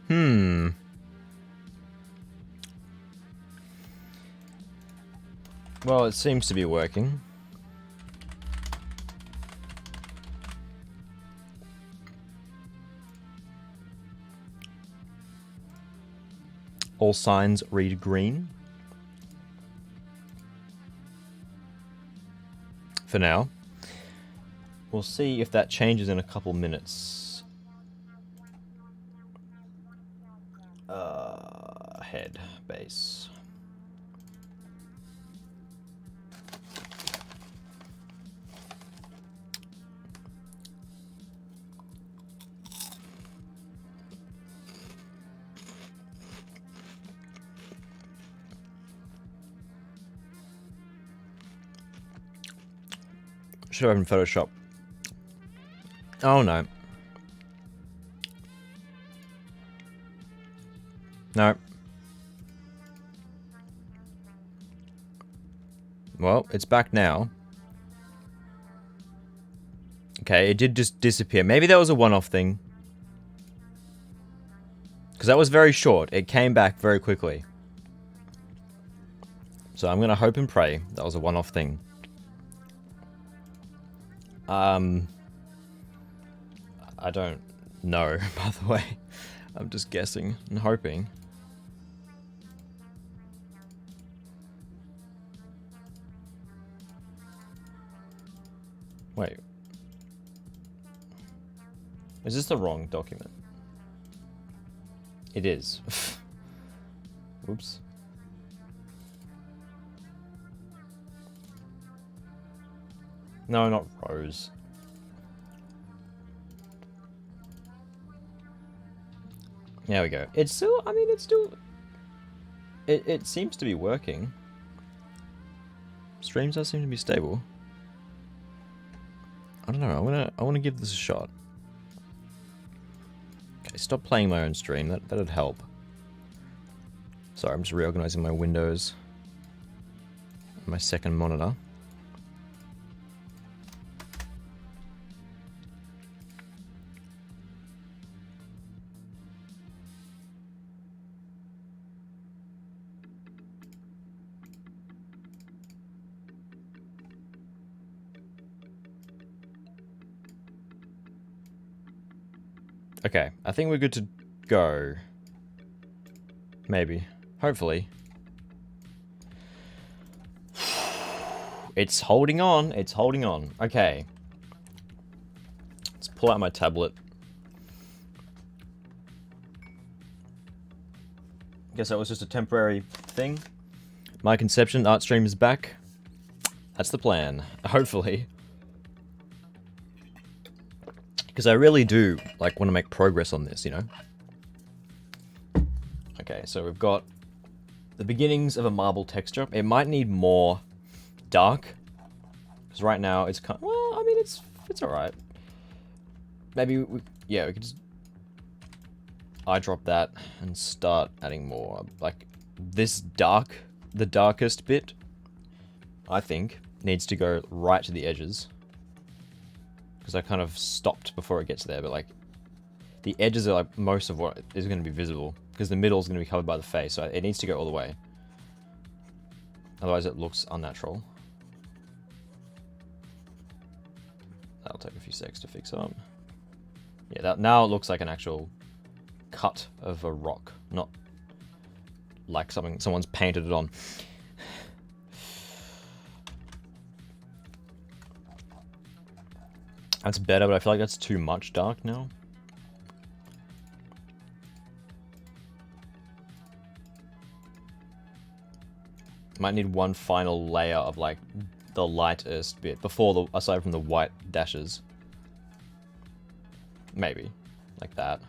Well, it seems to be working. All signs read green. For now. We'll see if that changes in a couple minutes. Head, base. Should have opened Photoshop. Oh no. No. Well, it's back now. Okay, it did just disappear. Maybe that was a one-off thing. Because that was very short. It came back very quickly. So I'm going to hope and pray that was a one-off thing. I don't know, by the way. I'm just guessing and hoping. Wait. Is this the wrong document? It is. Whoops. No, not Rose. There we go. It's still, I mean, it's still... It seems to be working. Streams does seem to be stable. I don't know, I wanna give this a shot. Okay, stop playing my own stream, that'd help. Sorry, I'm just reorganizing my windows. My second monitor. Okay, I think we're good to go. Maybe. Hopefully. It's holding on. It's holding on. Okay. Let's pull out my tablet. Guess that was just a temporary thing. My conception, Artstream is back. That's the plan. Hopefully. Because I really do, like, want to make progress on this, you know? Okay, so we've got the beginnings of a marble texture. It might need more dark. Because right now it's kind of, well, I mean, it's alright. Maybe, yeah, we could just eyedrop that and start adding more. Like, this dark, the darkest bit, I think, needs to go right to the edges. Because I kind of stopped before it gets there, but like, the edges are like most of what is going to be visible. Because the middle is going to be covered by the face, so it needs to go all the way. Otherwise it looks unnatural. That'll take a few seconds to fix up. Yeah, that now it looks like an actual cut of a rock, not like someone's painted it on. That's better, but I feel like that's too much dark now. Might need one final layer of like the lightest bit before the, aside from the white dashes. Maybe like that.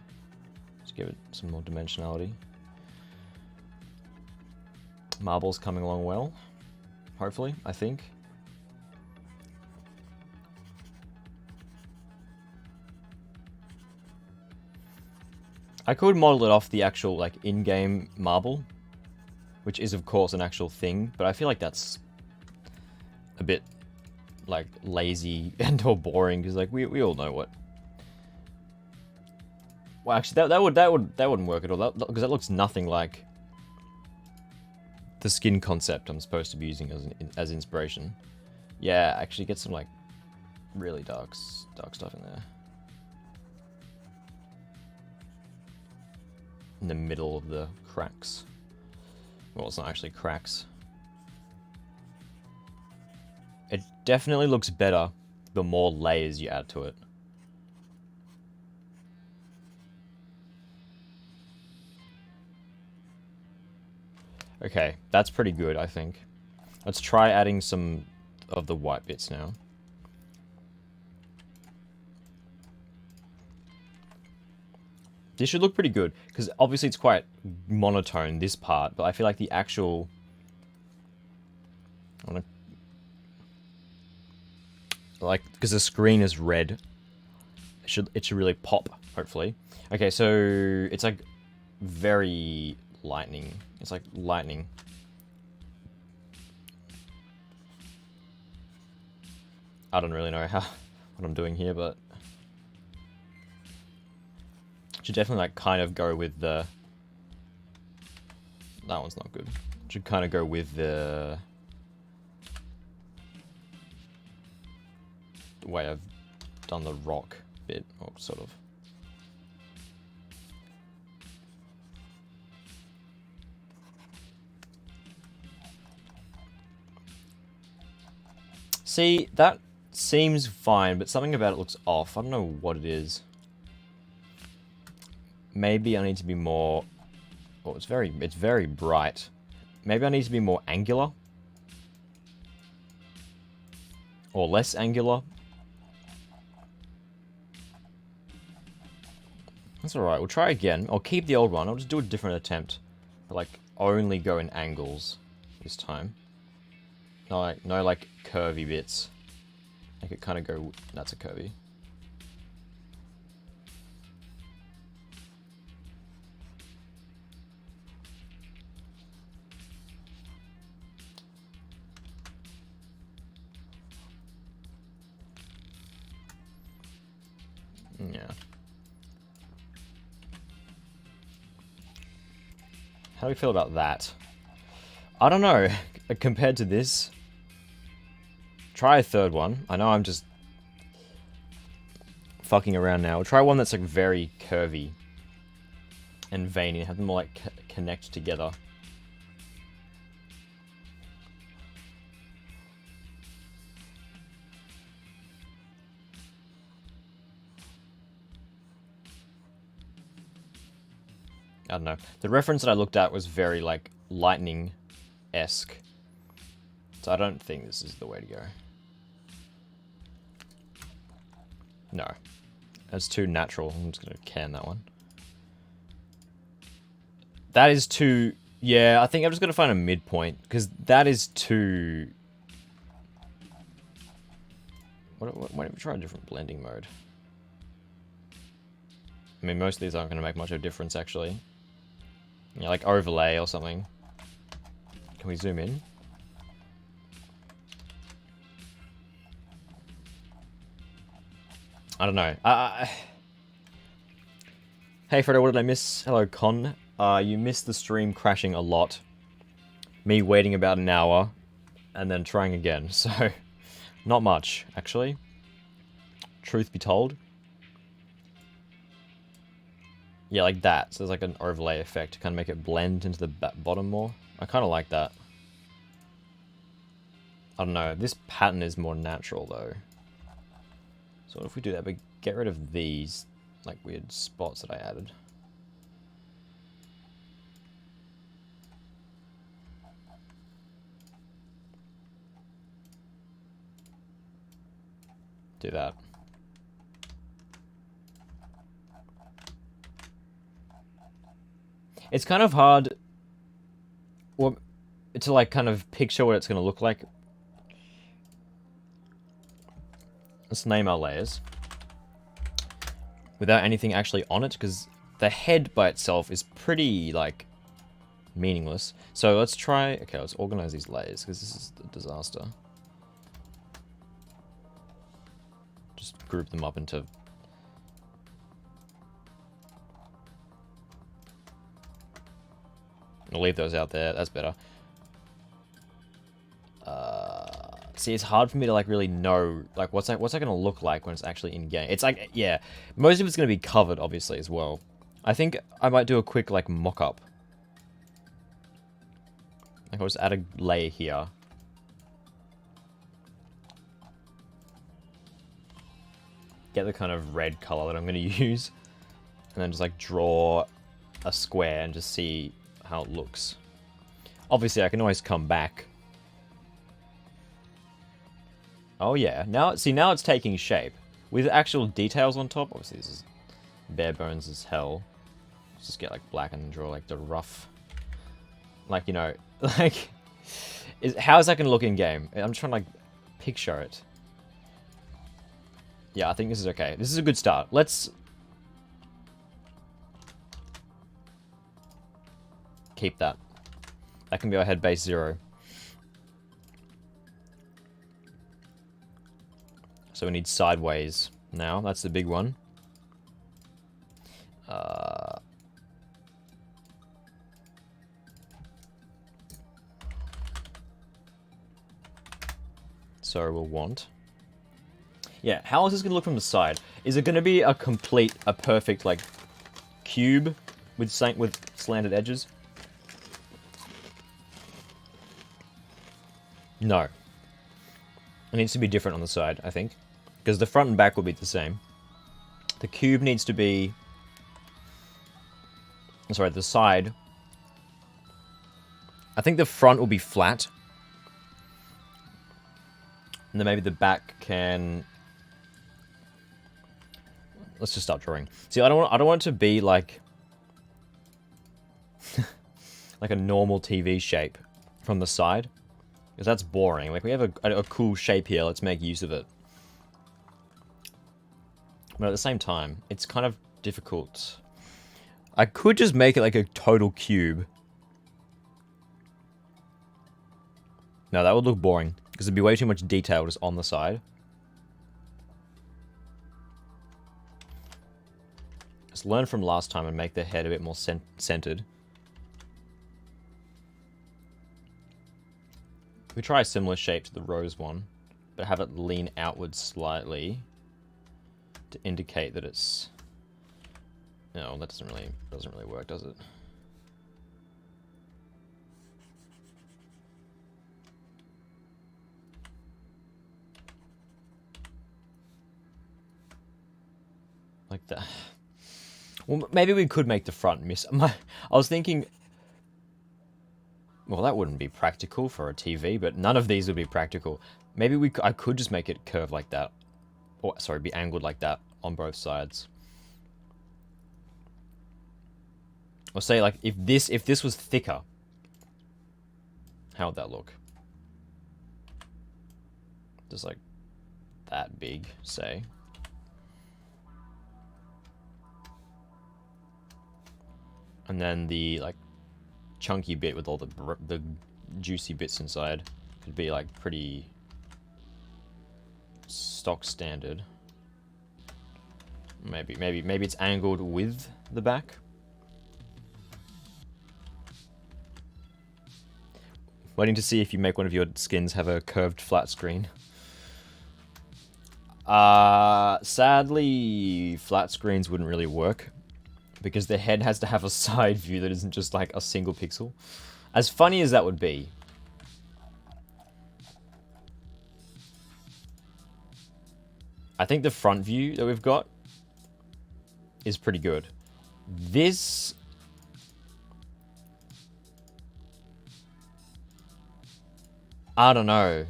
Just give it some more dimensionality. Marble's coming along well. Hopefully, I think. I could model it off the actual, like, in-game marble, which is, of course, an actual thing, but I feel like that's a bit, like, lazy and or boring, because, like, we all know Well, actually, that wouldn't work at all. Because that looks nothing like the skin concept I'm supposed to be using as inspiration. Yeah, actually get some like really dark stuff in there. In the middle of the cracks. Well, it's not actually cracks. It definitely looks better the more layers you add to it. Okay, that's pretty good, I think. Let's try adding some of the white bits now. This should look pretty good, because obviously it's quite monotone, this part, but I feel like the actual... Like, because the screen is red, it should really pop, hopefully. Okay, so it's like very lightning. It's like lightning. I don't really know what I'm doing here, but should definitely like kind of go with the... That one's not good. Should kind of go with the way I've done the rock bit, or sort of. See, that seems fine, but something about it looks off. I don't know what it is. Maybe I need to be more... Oh, it's very bright. Maybe I need to be more angular. Or less angular. That's alright, we'll try again. I'll keep the old one, I'll just do a different attempt. Like, only go in angles this time. No, like curvy bits. Make it kind of go... That's a curvy. Yeah. How do we feel about that? I don't know. Compared to this... Try a third one. I know I'm just fucking around now. We'll try one that's like very curvy and veiny. Have them all like connect together. I don't know. The reference that I looked at was very like lightning-esque. So I don't think this is the way to go. No. That's too natural. I'm just going to can that one. That is too... Yeah, I think I'm just going to find a midpoint. Because that is too... Why don't we try a different blending mode? I mean, most of these aren't going to make much of a difference, actually. Yeah, like overlay or something. Can we zoom in? I don't know. Hey Fredo, what did I miss? Hello Con. You missed the stream crashing a lot. Me waiting about an hour, and then trying again. So, not much, actually. Truth be told. Yeah, like that. So there's like an overlay effect to kind of make it blend into the bottom more. I kind of like that. I don't know. This pattern is more natural, though. So what if we do that, but get rid of these, like, weird spots that I added. Do that. It's kind of hard to, like, kind of picture what it's going to look like. Let's name our layers. Without anything actually on it, because the head by itself is pretty, like, meaningless. So let's try... Okay, let's organize these layers, because this is a disaster. Just group them up into We'll leave those out there. That's better. See, it's hard for me to like really know like what's that gonna look like when it's actually in game. It's like, yeah, most of it's gonna be covered obviously as well. I think I might do a quick like mock-up. Like I'll just add a layer here. Get the kind of red color that I'm gonna use, and then just like draw a square and just see how it looks. Obviously, I can always come back. Oh yeah, now it's taking shape. With actual details on top, obviously this is bare bones as hell. Let's just get like black and draw like the rough... Like, you know, like... how is that going to look in game? I'm trying to like picture it. Yeah, I think this is okay. This is a good start. Let's... keep that. That can be our head base 0. So we need sideways now. That's the big one. So we'll want... Yeah, how is this going to look from the side? Is it going to be a perfect, like, cube with slanted edges? No. It needs to be different on the side, I think. Because the front and back will be the same. The cube needs to be... Sorry, the side. I think the front will be flat. And then maybe the back can... Let's just start drawing. See, I don't want it to be like... like a normal TV shape from the side. Because that's boring. Like, we have a cool shape here. Let's make use of it. But at the same time, it's kind of difficult. I could just make it like a total cube. No, that would look boring. Because there'd be way too much detail just on the side. Let's learn from last time and make the head a bit more centered. We try a similar shape to the rose one, but have it lean outwards slightly to indicate that it's... No, that doesn't really work, does it? Like that. Well, maybe we could make the front miss. I was thinking... Well, that wouldn't be practical for a TV, but none of these would be practical. Maybe I could just make it curve like that. Or, sorry, be angled like that on both sides. Or say, like, if this was thicker, how would that look? Just like that big, say. And then the, like, chunky bit with all the juicy bits inside could be, like, pretty stock standard. Maybe it's angled with the back. Waiting to see if you make one of your skins have a curved flat screen. Sadly, flat screens wouldn't really work. Because the head has to have a side view that isn't just like a single pixel. As funny as that would be. I think the front view that we've got is pretty good. This... I don't know.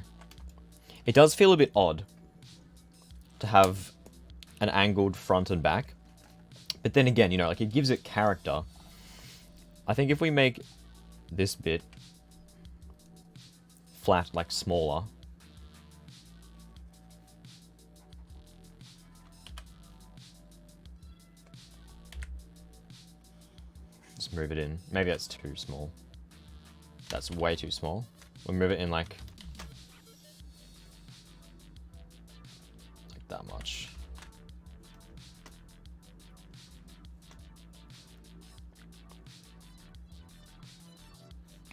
It does feel a bit odd to have an angled front and back. But then again, you know, like, it gives it character. I think if we make this bit flat, like, smaller. Just move it in. Maybe that's too small. That's way too small. We'll move it in, like that much.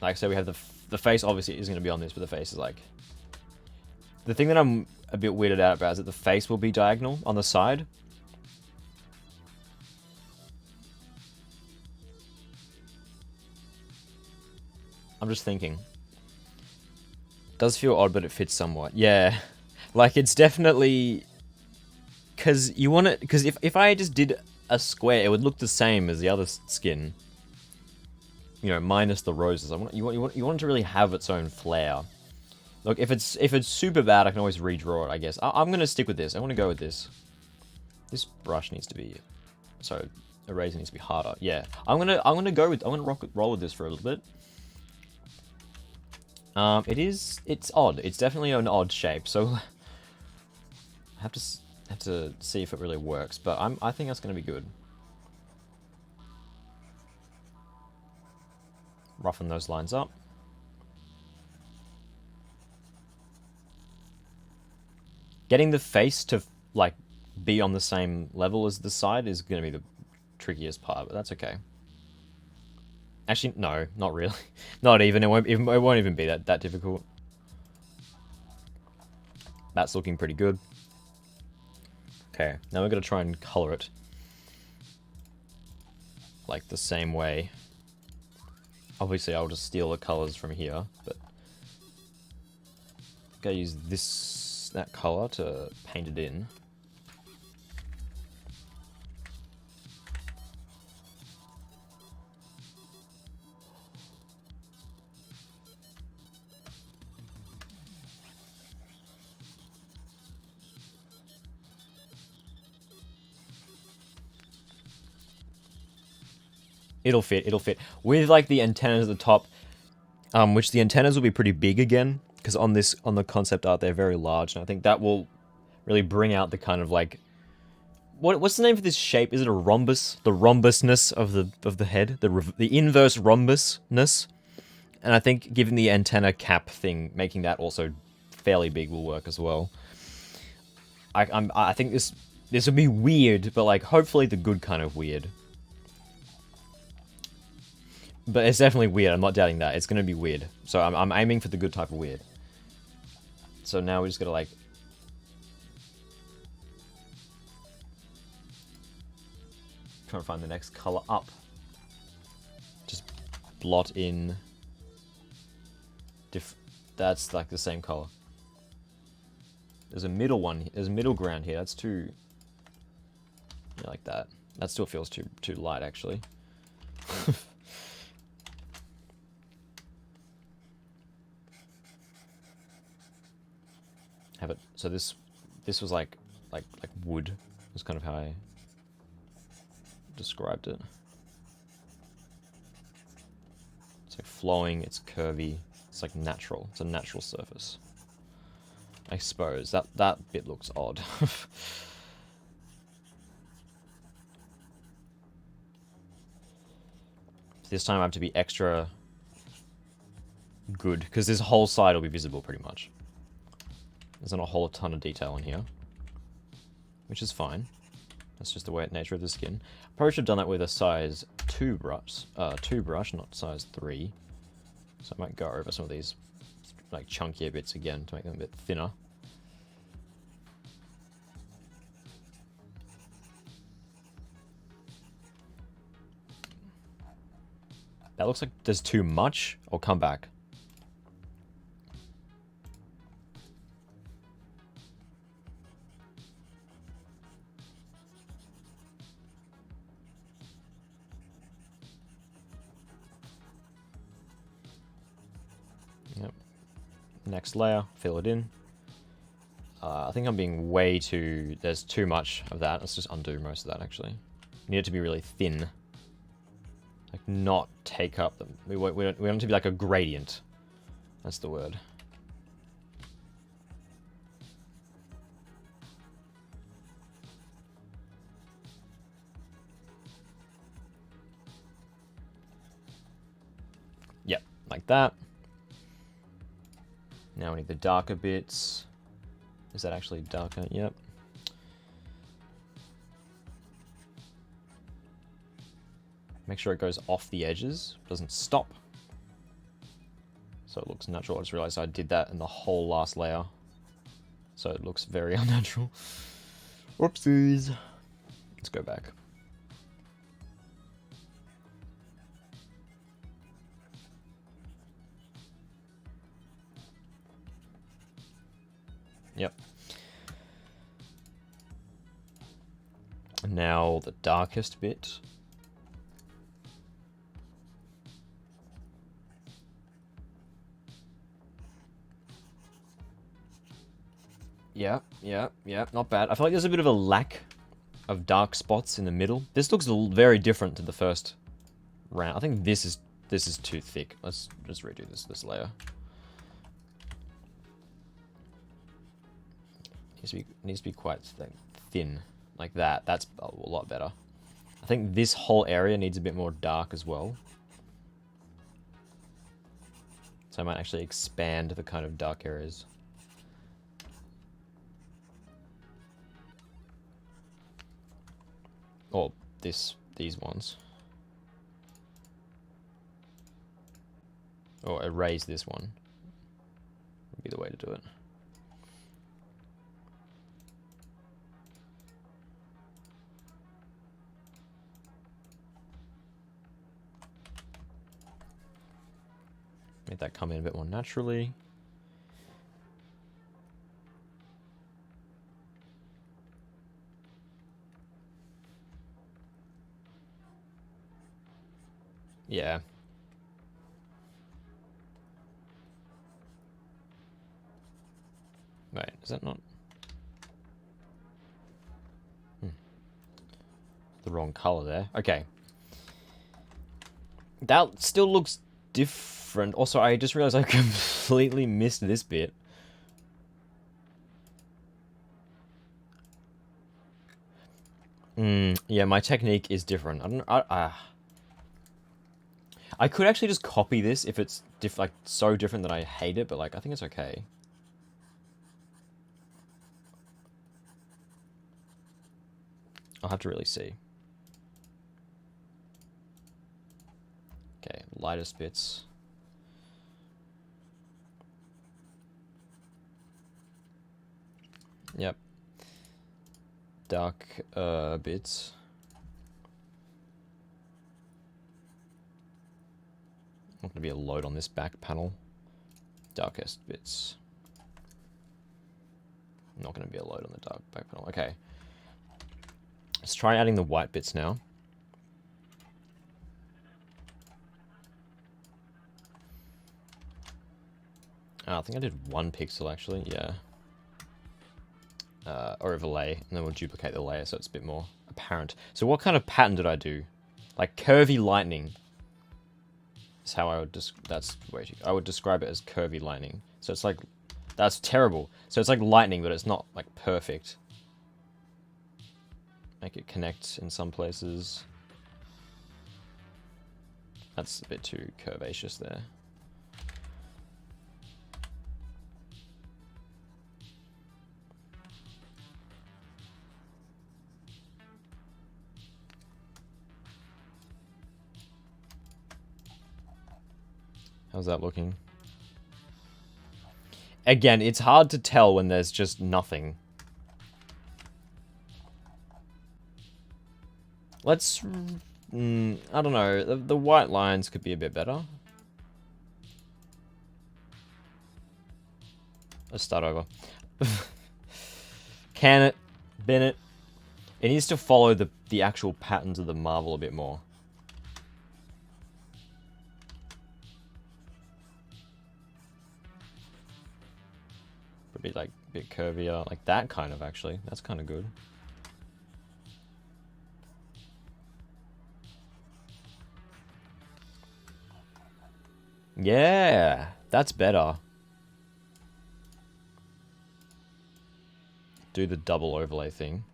Like I said, we have the face obviously is going to be on this, but the face is like... The thing that I'm a bit weirded out about is that the face will be diagonal on the side. I'm just thinking. Does feel odd, but it fits somewhat. Yeah. Like, it's definitely... Because you want it... Because if I just did a square, it would look the same as the other skin. You know, minus the roses. You want it to really have its own flair. Look, if it's super bad, I can always redraw it, I guess. I'm going to stick with this. I want to go with this. This brush needs to be... So, eraser needs to be harder. Yeah. I'm gonna roll with this for a little bit. It's odd. It's definitely an odd shape, so I have to see if it really works, but I think that's gonna be good. Roughen those lines up. Getting the face to like be on the same level as the side is gonna be the trickiest part, but that's okay. Actually, no, not really. Not even. It won't even be that difficult. That's looking pretty good. Okay, now we're gonna try and color it like the same way. Obviously, I'll just steal the colors from here, but I'm gonna use that color to paint it in. It'll fit. With like the antennas at the top, which the antennas will be pretty big again, because on the concept art they're very large, and I think that will really bring out the kind of like what's the name for this shape? Is it a rhombus? The rhombusness of the head, the inverse rhombusness, and I think given the antenna cap thing, making that also fairly big will work as well. I think this will be weird, but like hopefully the good kind of weird. But it's definitely weird, I'm not doubting that. It's going to be weird. So I'm aiming for the good type of weird. So now we just got to like... Trying to find the next color up. Just blot in... That's like the same color. There's a middle one, there's a middle ground here. That's too... Yeah, like that. That still feels too light, actually. Have it. So this was like wood. Was kind of how I described it. It's like flowing. It's curvy. It's like natural. It's a natural surface. I suppose that bit looks odd. This time I have to be extra good because this whole side will be visible pretty much. There's not a whole ton of detail in here, which is fine. That's just the nature of the skin. Probably should have done that with a size 2 brush, not size 3. So I might go over some of these like chunkier bits again to make them a bit thinner. That looks like there's too much. I'll come back. Yep. Next layer, fill it in. I think I'm being way too... There's too much of that. Let's just undo most of that, actually. Need it to be really thin. Like, not take up the... We want it to be like a gradient. That's the word. Yep, like that. Now we need the darker bits. Is that actually darker? Yep. Make sure it goes off the edges, doesn't stop. so it looks natural. I just realized I did that in the whole last layer, so it looks very unnatural. Whoopsies. Let's go back. Yep. Now the darkest bit. Yeah, not bad. I feel like there's a bit of a lack of dark spots in the middle. This looks very different to the first round. I think this is too thick. Let's just redo this layer. Needs to be quite thin, like that. That's a lot better. I think this whole area needs a bit more dark as well. So I might actually expand the kind of dark areas. Or these ones. Or erase this one. Would be the way to do it. Make that come in a bit more naturally. Yeah. Wait, is that not... The wrong color there. Okay. That still looks different. Also, I just realized I completely missed this bit. Yeah, my technique is different. I don't. I could actually just copy this if it's like so different that I hate it, but like I think it's okay. I'll have to really see. Okay, lightest bits. Yep. Dark bits. Not going to be a load on this back panel. Darkest bits. Not going to be a load on the dark back panel. Okay. Let's try adding the white bits now. Oh, I think I did 1 pixel actually, yeah. Overlay, and then we'll duplicate the layer so it's a bit more apparent. So what kind of pattern did I do? Like curvy lightning. Is how I would I would describe it as curvy lightning. So it's like, that's terrible. So it's like lightning, but it's not like perfect. Make it connect in some places. That's a bit too curvaceous there. How's that looking? Again, it's hard to tell when there's just nothing. Let's... I don't know. The white lines could be a bit better. Let's start over. Can it? Bin it. It needs to follow the actual patterns of the marble a bit more. Be like a bit curvier, like that kind of actually. That's kind of good. Yeah, that's better. Do the double overlay thing.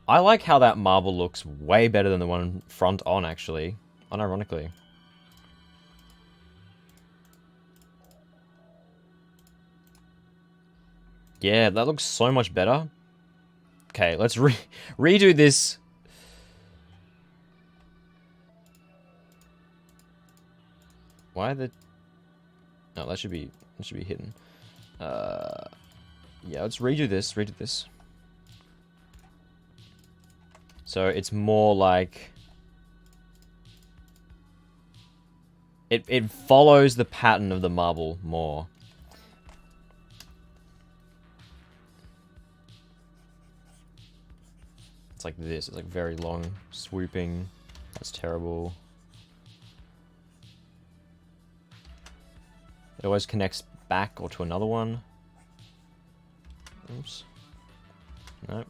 I like how that marble looks way better than the one front on actually, unironically. Yeah, that looks so much better. Okay, let's redo this. Why are the... No, that should be hidden. Yeah, let's redo this. So it's more like... It follows the pattern of the marble more. It's like this. It's like very long, swooping. That's terrible. It always connects back or to another one. Oops. Nope.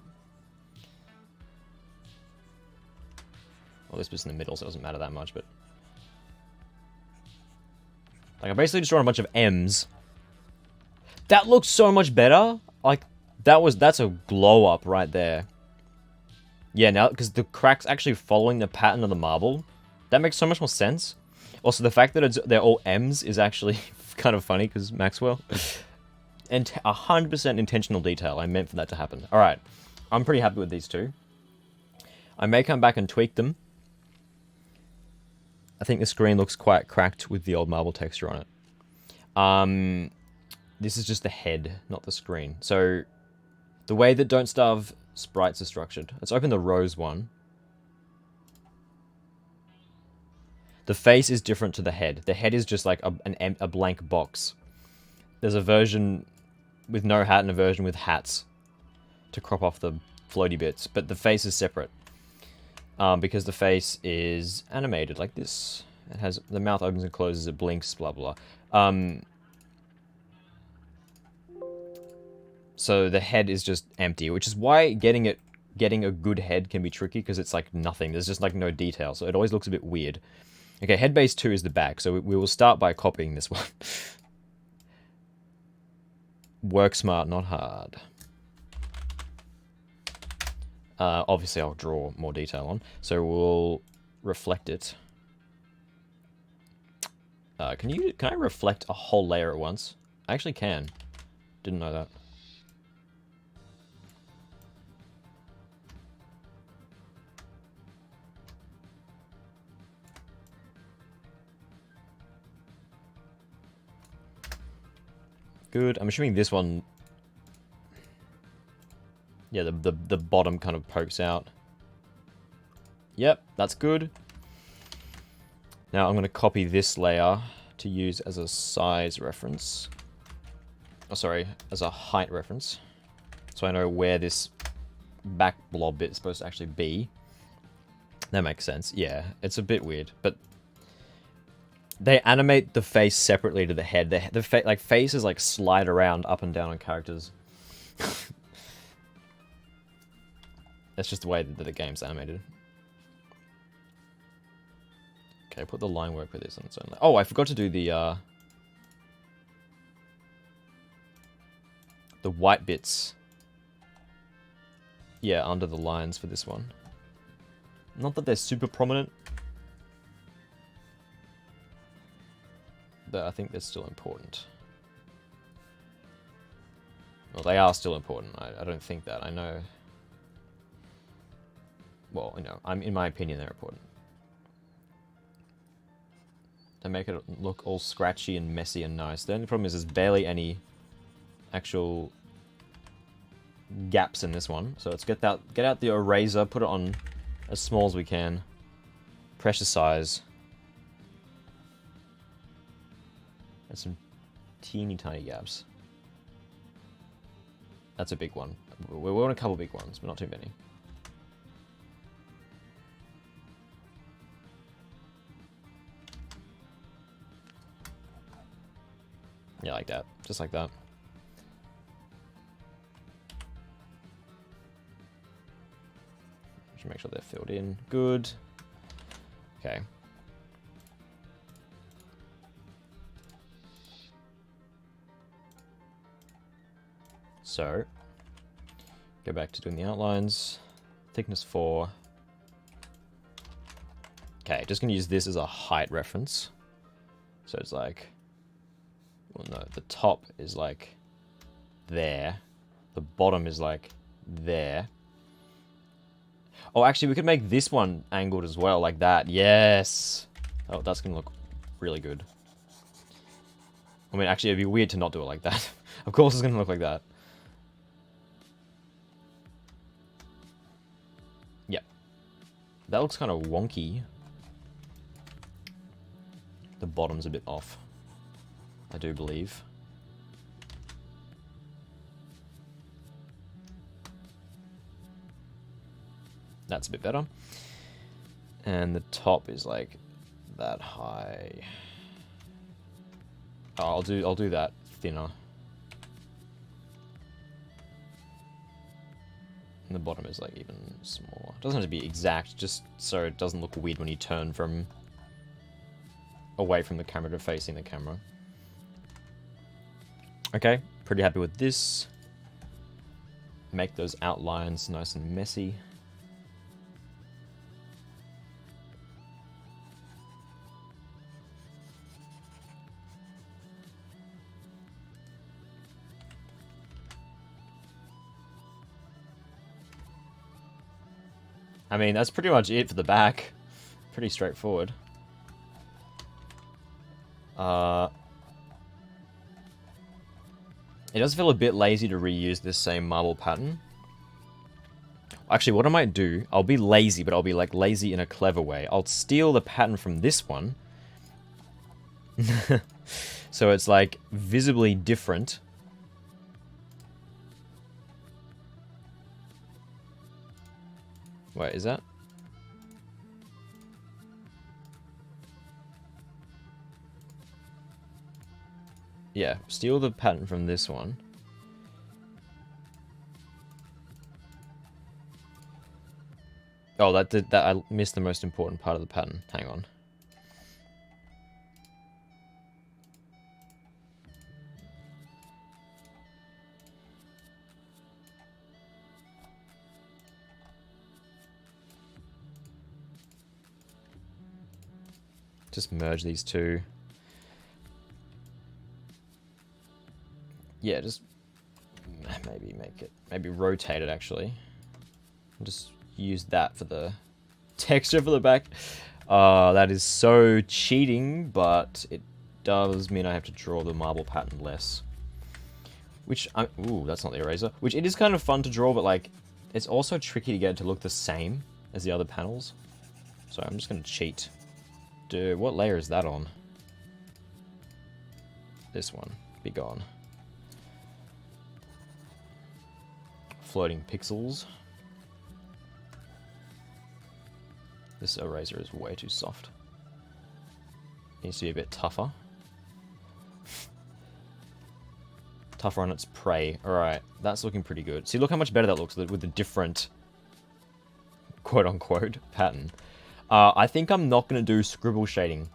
Well, this bit's in the middle, so it doesn't matter that much, but... Like, I basically just drawn a bunch of M's. That looks so much better. Like, that's a glow up right there. Yeah, now, because the crack's actually following the pattern of the marble. That makes so much more sense. Also, the fact that they're all M's is actually kind of funny, because Maxwell. And 100% intentional detail. I meant for that to happen. Alright. I'm pretty happy with these two. I may come back and tweak them. I think the screen looks quite cracked with the old marble texture on it. This is just the head, not the screen. So, the way that Don't Starve sprites are structured. Let's open the Rose one. The face is different to the head. The head is just like a blank box. There's a version with no hat and a version with hats to crop off the floaty bits, but the face is separate. Because the face is animated like this. It has the mouth opens and closes, it blinks, blah blah. So the head is just empty, which is why getting a good head can be tricky, because it's like nothing. There's just like no detail, so it always looks a bit weird. Okay, head base 2 is the back, so we will start by copying this one. Work smart, not hard. Obviously, I'll draw more detail on. So we'll reflect it. Can I reflect a whole layer at once? I actually can. Didn't know that. Good. I'm assuming this one... Yeah, the bottom kind of pokes out. Yep, that's good. Now I'm going to copy this layer to use as a size reference. Oh, sorry, as a height reference. So I know where this back blob bit is supposed to actually be. That makes sense. Yeah, it's a bit weird, but they animate the face separately to the head. The faces like slide around up and down on characters. That's just the way that the game's animated. Okay, put the line work with this on its own. Oh, I forgot to do the white bits. Yeah, under the lines for this one. Not that they're super prominent, but I think they're still important. Well, they are still important. I don't think that. I know... Well, you know, in my opinion, they're important. They make it look all scratchy and messy and nice. The only problem is there's barely any actual gaps in this one. So let's get out the eraser, put it on as small as we can. Pressure size. And some teeny tiny gaps. That's a big one. We want a couple big ones, but not too many. Yeah, like that. Just like that. Should make sure they're filled in. Good. Okay. So, go back to doing the outlines. Thickness 4. Okay, just gonna use this as a height reference. So it's like... Well, no, the top is like there. The bottom is like there. Oh, actually, we could make this one angled as well, like that. Yes! Oh, that's going to look really good. I mean, actually, it'd be weird to not do it like that. Of course it's going to look like that. Yep. That looks kind of wonky. The bottom's a bit off, I do believe. That's a bit better. And the top is like that high. Oh, I'll do that thinner. And the bottom is like even smaller. It doesn't have to be exact, just so it doesn't look weird when you turn from away from the camera to facing the camera. Okay, pretty happy with this. Make those outlines nice and messy. I mean, that's pretty much it for the back. Pretty straightforward. It does feel a bit lazy to reuse this same marble pattern. Actually, what I might do, I'll be lazy, but I'll be like lazy in a clever way. I'll steal the pattern from this one. So it's like visibly different. Wait, is that? Yeah, steal the pattern from this one. Oh, that I missed the most important part of the pattern. Hang on. Just merge these two. Yeah, just maybe make it, maybe rotate it actually. Just use that for the texture for the back. That is so cheating, but it does mean I have to draw the marble pattern less. Which, ooh, that's not the eraser. Which it is kind of fun to draw, but like, it's also tricky to get it to look the same as the other panels. So I'm just gonna cheat. Dude, what layer is that on? This one. Be gone. Floating pixels. This eraser is way too soft. Needs to be a bit tougher. Tougher on its prey. Alright, that's looking pretty good. See, look how much better that looks with the different quote-unquote pattern. I think I'm not going to do scribble shading.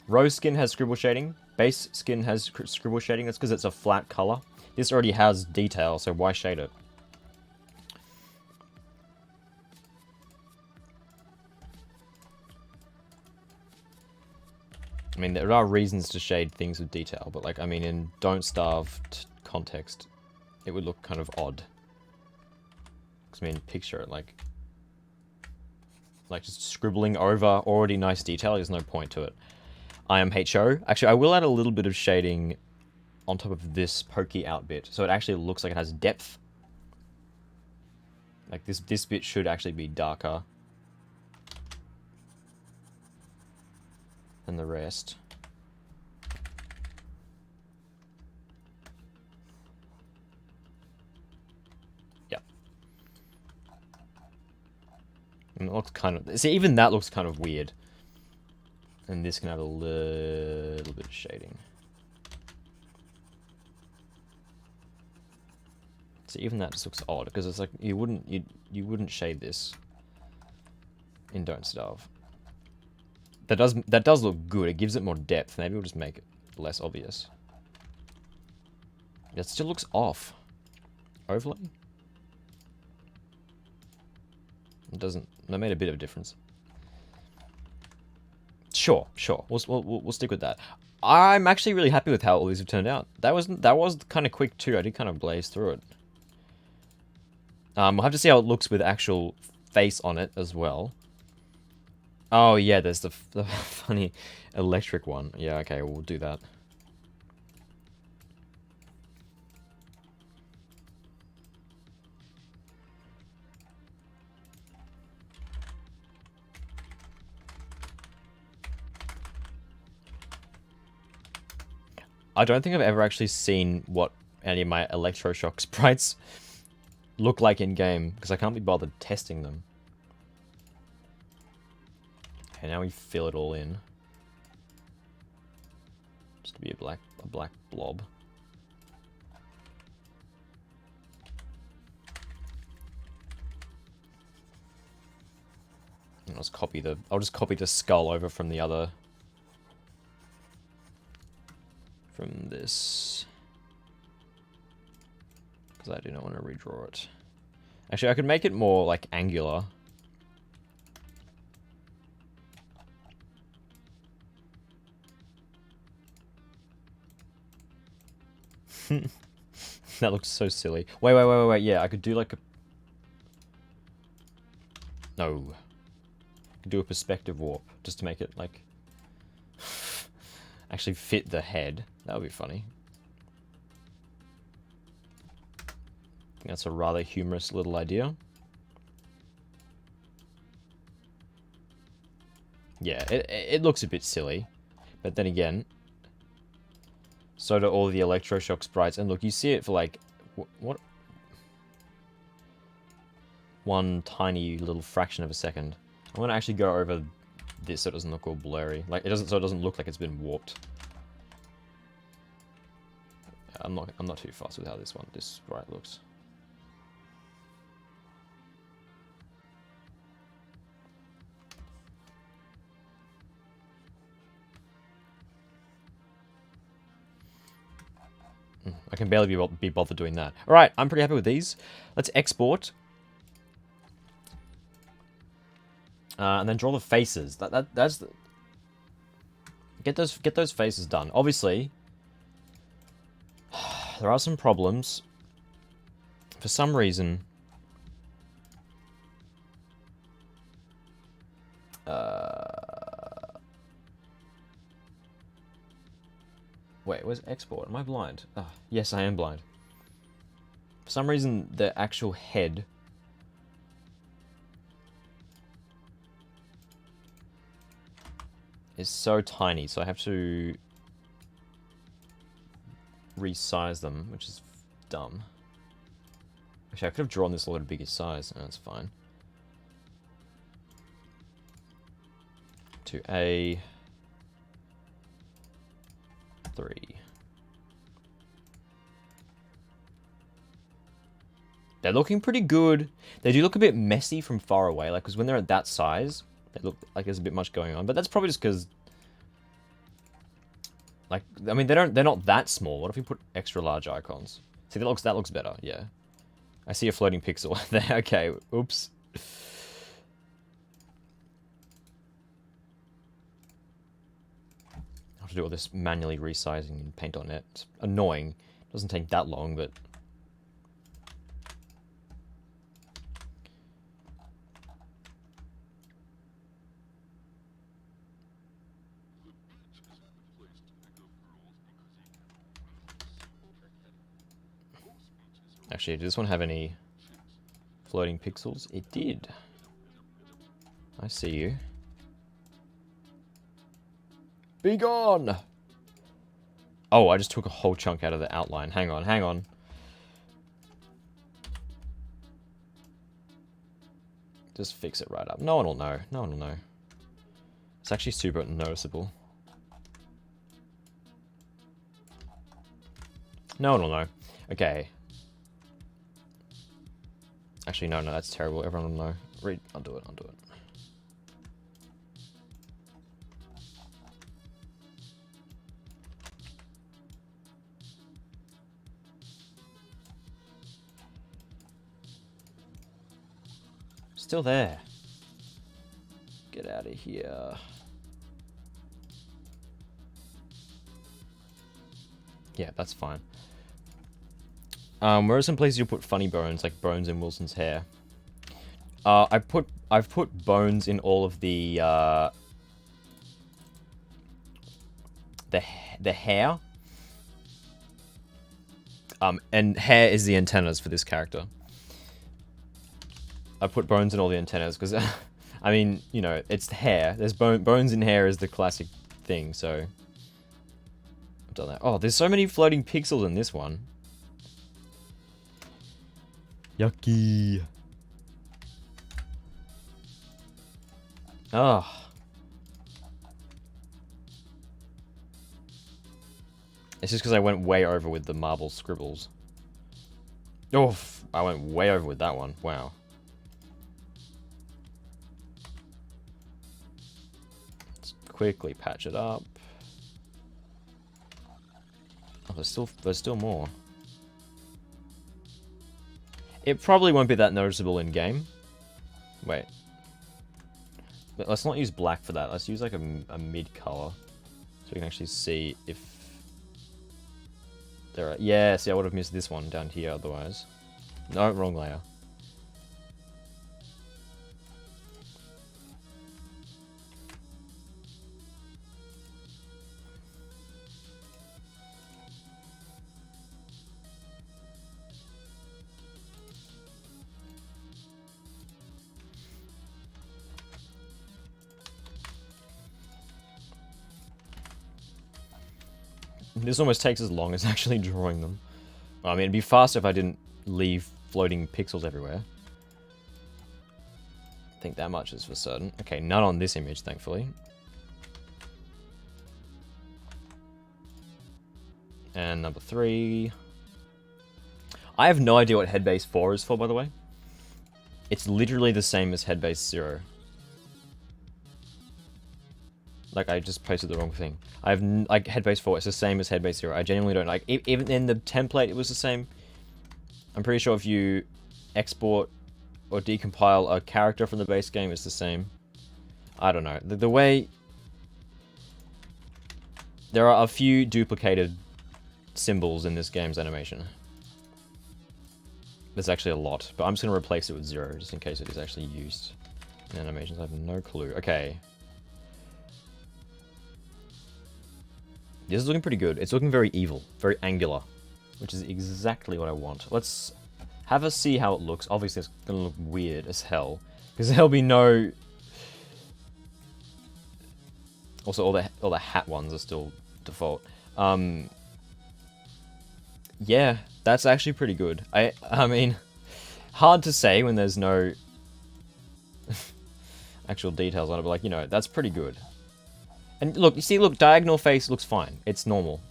Rose skin has scribble shading. Base skin has scribble shading. That's because it's a flat color. This already has detail, so why shade it? I mean, there are reasons to shade things with detail, but like, I mean, in Don't Starve context, it would look kind of odd. Because, I mean, picture it, like just scribbling over already nice detail, there's no point to it. IMHO. Actually, I will add a little bit of shading on top of this pokey out bit, so it actually looks like it has depth. Like, this bit should actually be darker than the rest. Yep. And it looks kind of... See, even that looks kind of weird. And this can have a little bit of shading. So even that just looks odd, because it's like you wouldn't shade this in Don't Starve. That does look good. It gives it more depth. Maybe we'll just make it less obvious. It still looks off. Overlay? It doesn't. That made a bit of a difference. Sure. We'll stick with that. I'm actually really happy with how all these have turned out. That was kind of quick too. I did kind of blaze through it. We'll have to see how it looks with actual face on it as well. Oh yeah, there's the funny electric one. Yeah, okay, we'll do that. I don't think I've ever actually seen what any of my electroshock sprites look like in game, because I can't be bothered testing them. Okay, now we fill it all in. Just to be a black blob. I'll just copy the skull over from the other. From this. Because I do not want to redraw it. Actually, I could make it more, like, angular. That looks so silly. Wait. Yeah, I could do, like, a... No. I could do a perspective warp, just to make it, like... actually fit the head. That would be funny. I think that's a rather humorous little idea. Yeah, it looks a bit silly. But then again, so do all the electroshock sprites. And look, you see it for like, what? One tiny little fraction of a second. I'm going to actually go over this so it doesn't look all blurry. Like, so it doesn't look like it's been warped. I'm not too fussed with how this sprite looks. I can barely be bothered doing that. Alright, I'm pretty happy with these. Let's export. And then draw the faces. That's the... Get those faces done. Obviously, there are some problems. For some reason... Wait, where's export? Am I blind? Oh, yes, I am blind. For some reason, the actual head... is so tiny, so I have to... resize them, which is dumb. Actually, I could have drawn this a little bigger size. Oh, that's fine. To A... 3. They're looking pretty good. They do look a bit messy from far away, like, because when they're at that size, they look like there's a bit much going on. But that's probably just because, like, I mean, they're not that small. What if we put extra large icons? See, that looks better. Yeah, I see a floating pixel there. Okay, oops. To do all this manually resizing in Paint on Net. It's annoying. It doesn't take that long, but... Actually, did this one have any floating pixels? It did. I see you. Be gone! Oh, I just took a whole chunk out of the outline. Hang on. Just fix it right up. No one will know. It's actually super noticeable. No one will know. Okay. Actually, no, that's terrible. Everyone will know. I'll do it. Still there. Get out of here. Yeah, that's fine. Where are some places you'll put funny bones, like bones in Wilson's hair? I've put bones in all of the hair. And hair is the antennas for this character. I put bones in all the antennas because, I mean, you know, it's the hair. There's bones in hair is the classic thing, so done that. Oh, there's so many floating pixels in this one. Yucky. Ah. It's just because I went way over with the marble scribbles. Oh, I went way over with that one. Wow. Let's quickly patch it up. Oh, there's still more. It probably won't be that noticeable in game. Wait. Let's not use black for that. Let's use like a mid color, so we can actually see if there are. Yeah, see, I would have missed this one down here otherwise. No, wrong layer. This almost takes as long as actually drawing them. I mean, it'd be faster if I didn't leave floating pixels everywhere. I think that much is for certain. Okay, none on this image, thankfully. And number 3. I have no idea what headbase 4 is for, by the way. It's literally the same as headbase 0. Like, I just posted the wrong thing. I have, like, headbase 4, it's the same as headbase 0. I genuinely don't like, even in the template, it was the same. I'm pretty sure if you export or decompile a character from the base game, it's the same. I don't know. The way... There are a few duplicated symbols in this game's animation. There's actually a lot, but I'm just going to replace it with 0, just in case it is actually used in animations. I have no clue. Okay. This is looking pretty good. It's looking very evil, very angular, which is exactly what I want. Let's have us see how it looks. Obviously, it's gonna look weird as hell, because there'll be no. Also, all the hat ones are still default. Yeah, that's actually pretty good. I mean, hard to say when there's no actual details on it, but like, you know, that's pretty good. And look, you see, look, diagonal face looks fine. It's normal.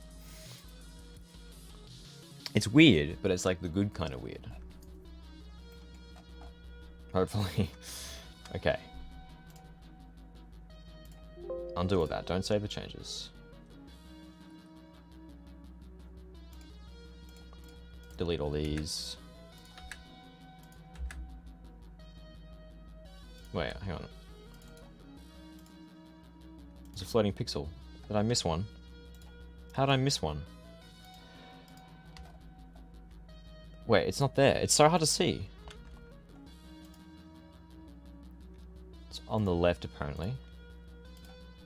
It's weird, but it's like the good kind of weird. Hopefully. Okay. Undo all that. Don't save the changes. Delete all these. Wait, hang on. There's a floating pixel. Did I miss one? How did I miss one? Wait, it's not there. It's so hard to see. It's on the left, apparently.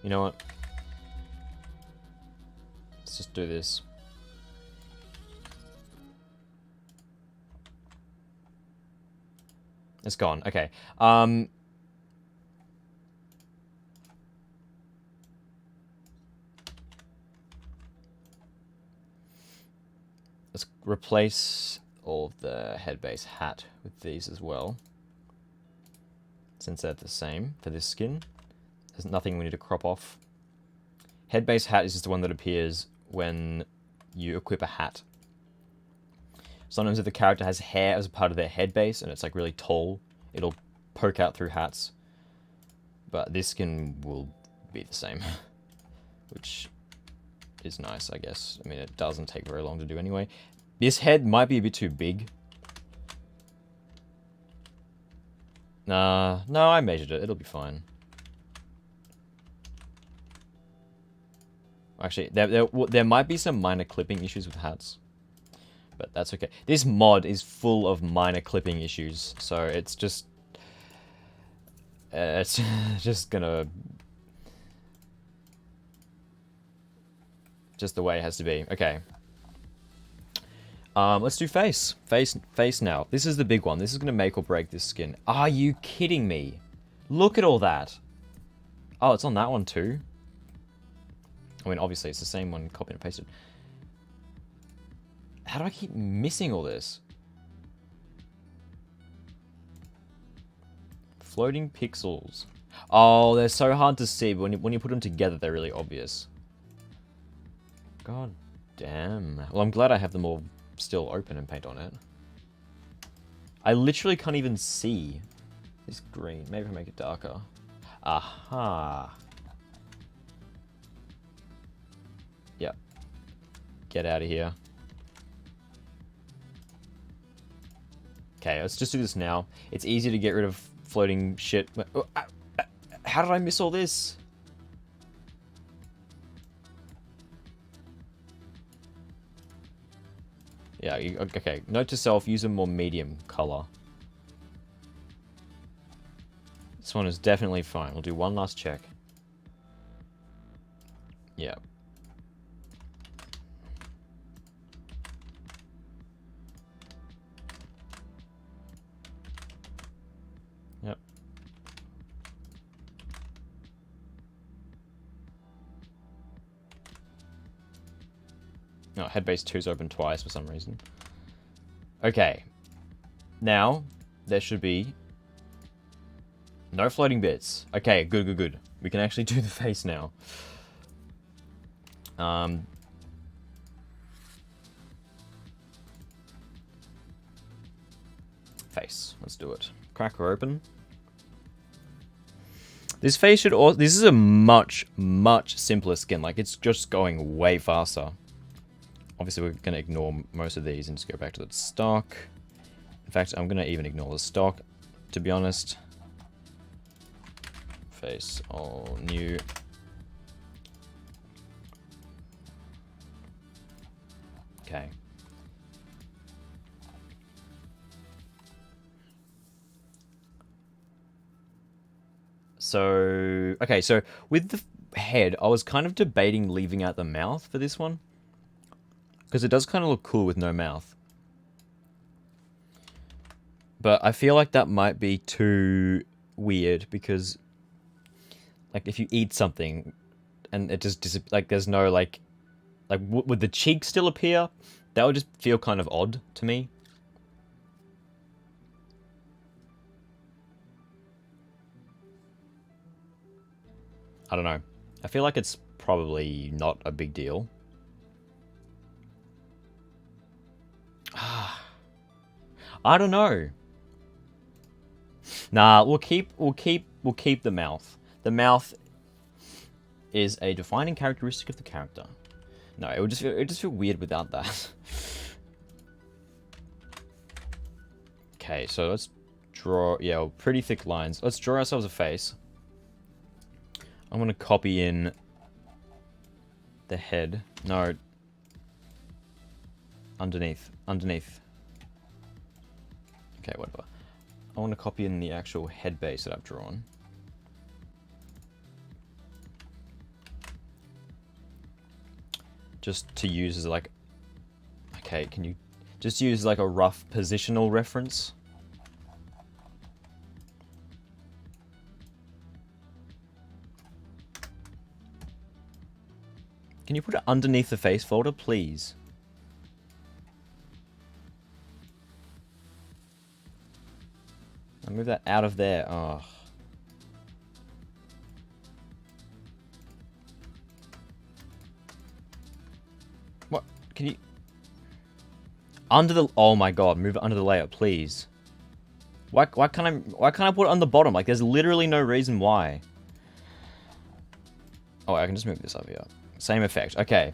You know what? Let's just do this. It's gone. Okay. Let's replace all of the headbase hat with these as well, since they're the same for this skin. There's nothing we need to crop off. Headbase hat is just the one that appears when you equip a hat. Sometimes if the character has hair as a part of their headbase and it's like really tall, it'll poke out through hats. But this skin will be the same, which is nice, I guess. I mean, it doesn't take very long to do anyway. This head might be a bit too big. Nah, no, I measured it. It'll be fine. Actually, there might be some minor clipping issues with hats, but that's okay. This mod is full of minor clipping issues, so it's just gonna just the way it has to be. Okay. Let's do face. Face now. This is the big one. This is gonna make or break this skin. Are you kidding me? Look at all that. Oh, it's on that one too. I mean, obviously it's the same one, copied and pasted. How do I keep missing all this? Floating pixels. Oh, they're so hard to see, but when you put them together, they're really obvious. God damn. Well, I'm glad I have them all still open and paint on it. I literally can't even see this green. Maybe if I make it darker. Aha. Yep. Get out of here. Okay, let's just do this now. It's easy to get rid of floating shit. How did I miss all this? Yeah, okay. Note to self, use a more medium color. This one is definitely fine. We'll do one last check. Yeah. Yep. No, headbase 2's open twice for some reason. Okay. Now, there should be no floating bits. Okay, good, good, good. We can actually do the face now. Face. Let's do it. Crack her open. This face should also... This is a much, much simpler skin. Like, it's just going way faster. Obviously, we're going to ignore most of these and just go back to the stock. In fact, I'm going to even ignore the stock, to be honest. Face all new. Okay. So, okay, so with the head, I was kind of debating leaving out the mouth for this one. Because it does kind of look cool with no mouth. But I feel like that might be too weird because, like, if you eat something and it just like there's no like would the cheek still appear? That would just feel kind of odd to me. I don't know. I feel like it's probably not a big deal. I don't know. Nah, we'll keep the mouth. The mouth is a defining characteristic of the character. No, it would just feel weird without that. Okay, so let's draw, yeah, pretty thick lines. Let's draw ourselves a face. I'm gonna copy in the head. No. Underneath. Okay, whatever. I want to copy in the actual head base that I've drawn. Just to use as like... Okay, can you... Just use like a rough positional reference. Can you put it underneath the face folder, please? I'll move that out of there. Oh. What? Can you... Under the... Oh my god, move it under the layer, please. Why can't I put it on the bottom? Like, there's literally no reason why. Oh, I can just move this over here. Same effect. Okay.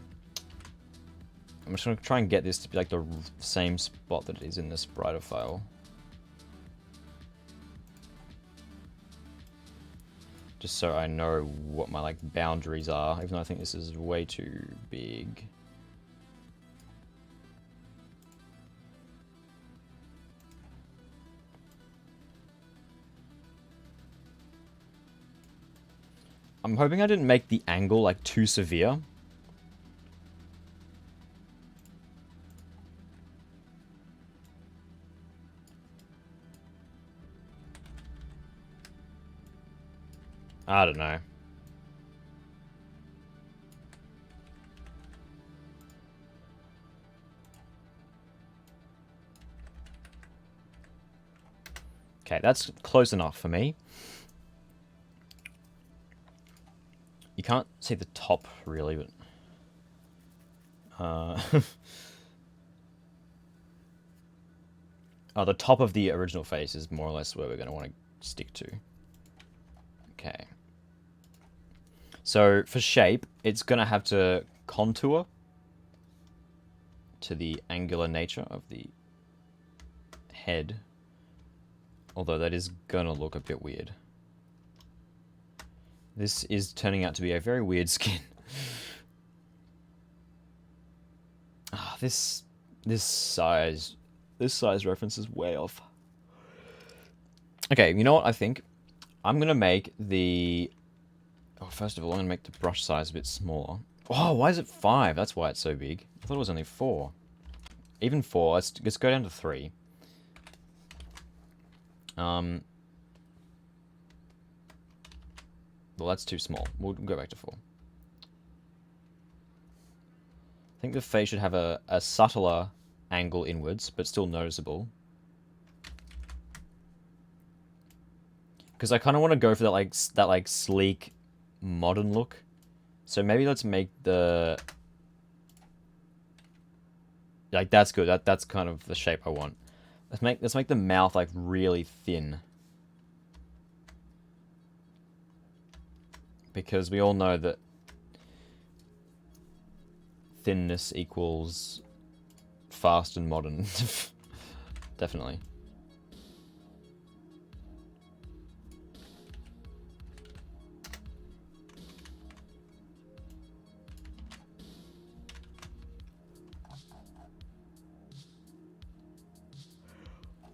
I'm just gonna try and get this to be like the same spot that it is in the sprite file. Just so I know what my like boundaries are, even though I think this is way too big. I'm hoping I didn't make the angle like too severe. I don't know. Okay, that's close enough for me. You can't see the top, really, but... oh, the top of the original face is more or less where we're going to want to stick to. Okay. So, for shape, it's going to have to contour to the angular nature of the head. Although that is going to look a bit weird. This is turning out to be a very weird skin. Ah, this size reference is way off. Okay, you know what I think? I'm gonna make the... oh, first of all, I'm gonna make the brush size a bit smaller. Oh, why is it 5? That's why it's so big. I thought it was only 4. Even 4. Let's go down to 3. Well, that's too small. We'll go back to 4. I think the face should have a subtler angle inwards, but still noticeable. Because I kind of want to go for that like sleek, modern look. So maybe let's make the... like, that's good. That's kind of the shape I want. Let's make the mouth like really thin. Because we all know that thinness equals fast and modern. Definitely.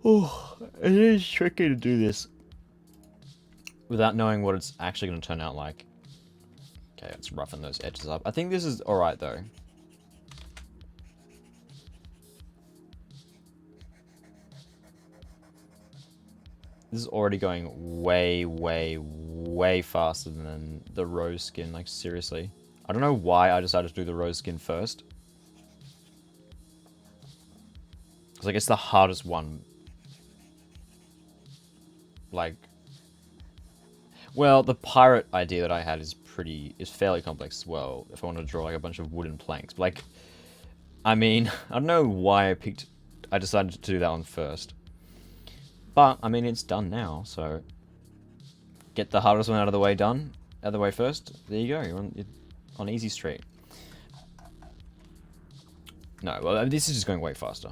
Oh, it is tricky to do this without knowing what it's actually going to turn out like. Okay, let's roughen those edges up. I think this is alright though. This is already going way, way, way faster than the rose skin, like seriously. I don't know why I decided to do the rose skin first. Because like it's the hardest one. Like, well, the pirate idea that I had is fairly complex as well. If I want to draw like a bunch of wooden planks, but, like, I mean, I don't know why I decided to do that one first. But I mean, it's done now, so get the hardest one out of the way first. There you go. You're on easy street. No, well, this is just going way faster.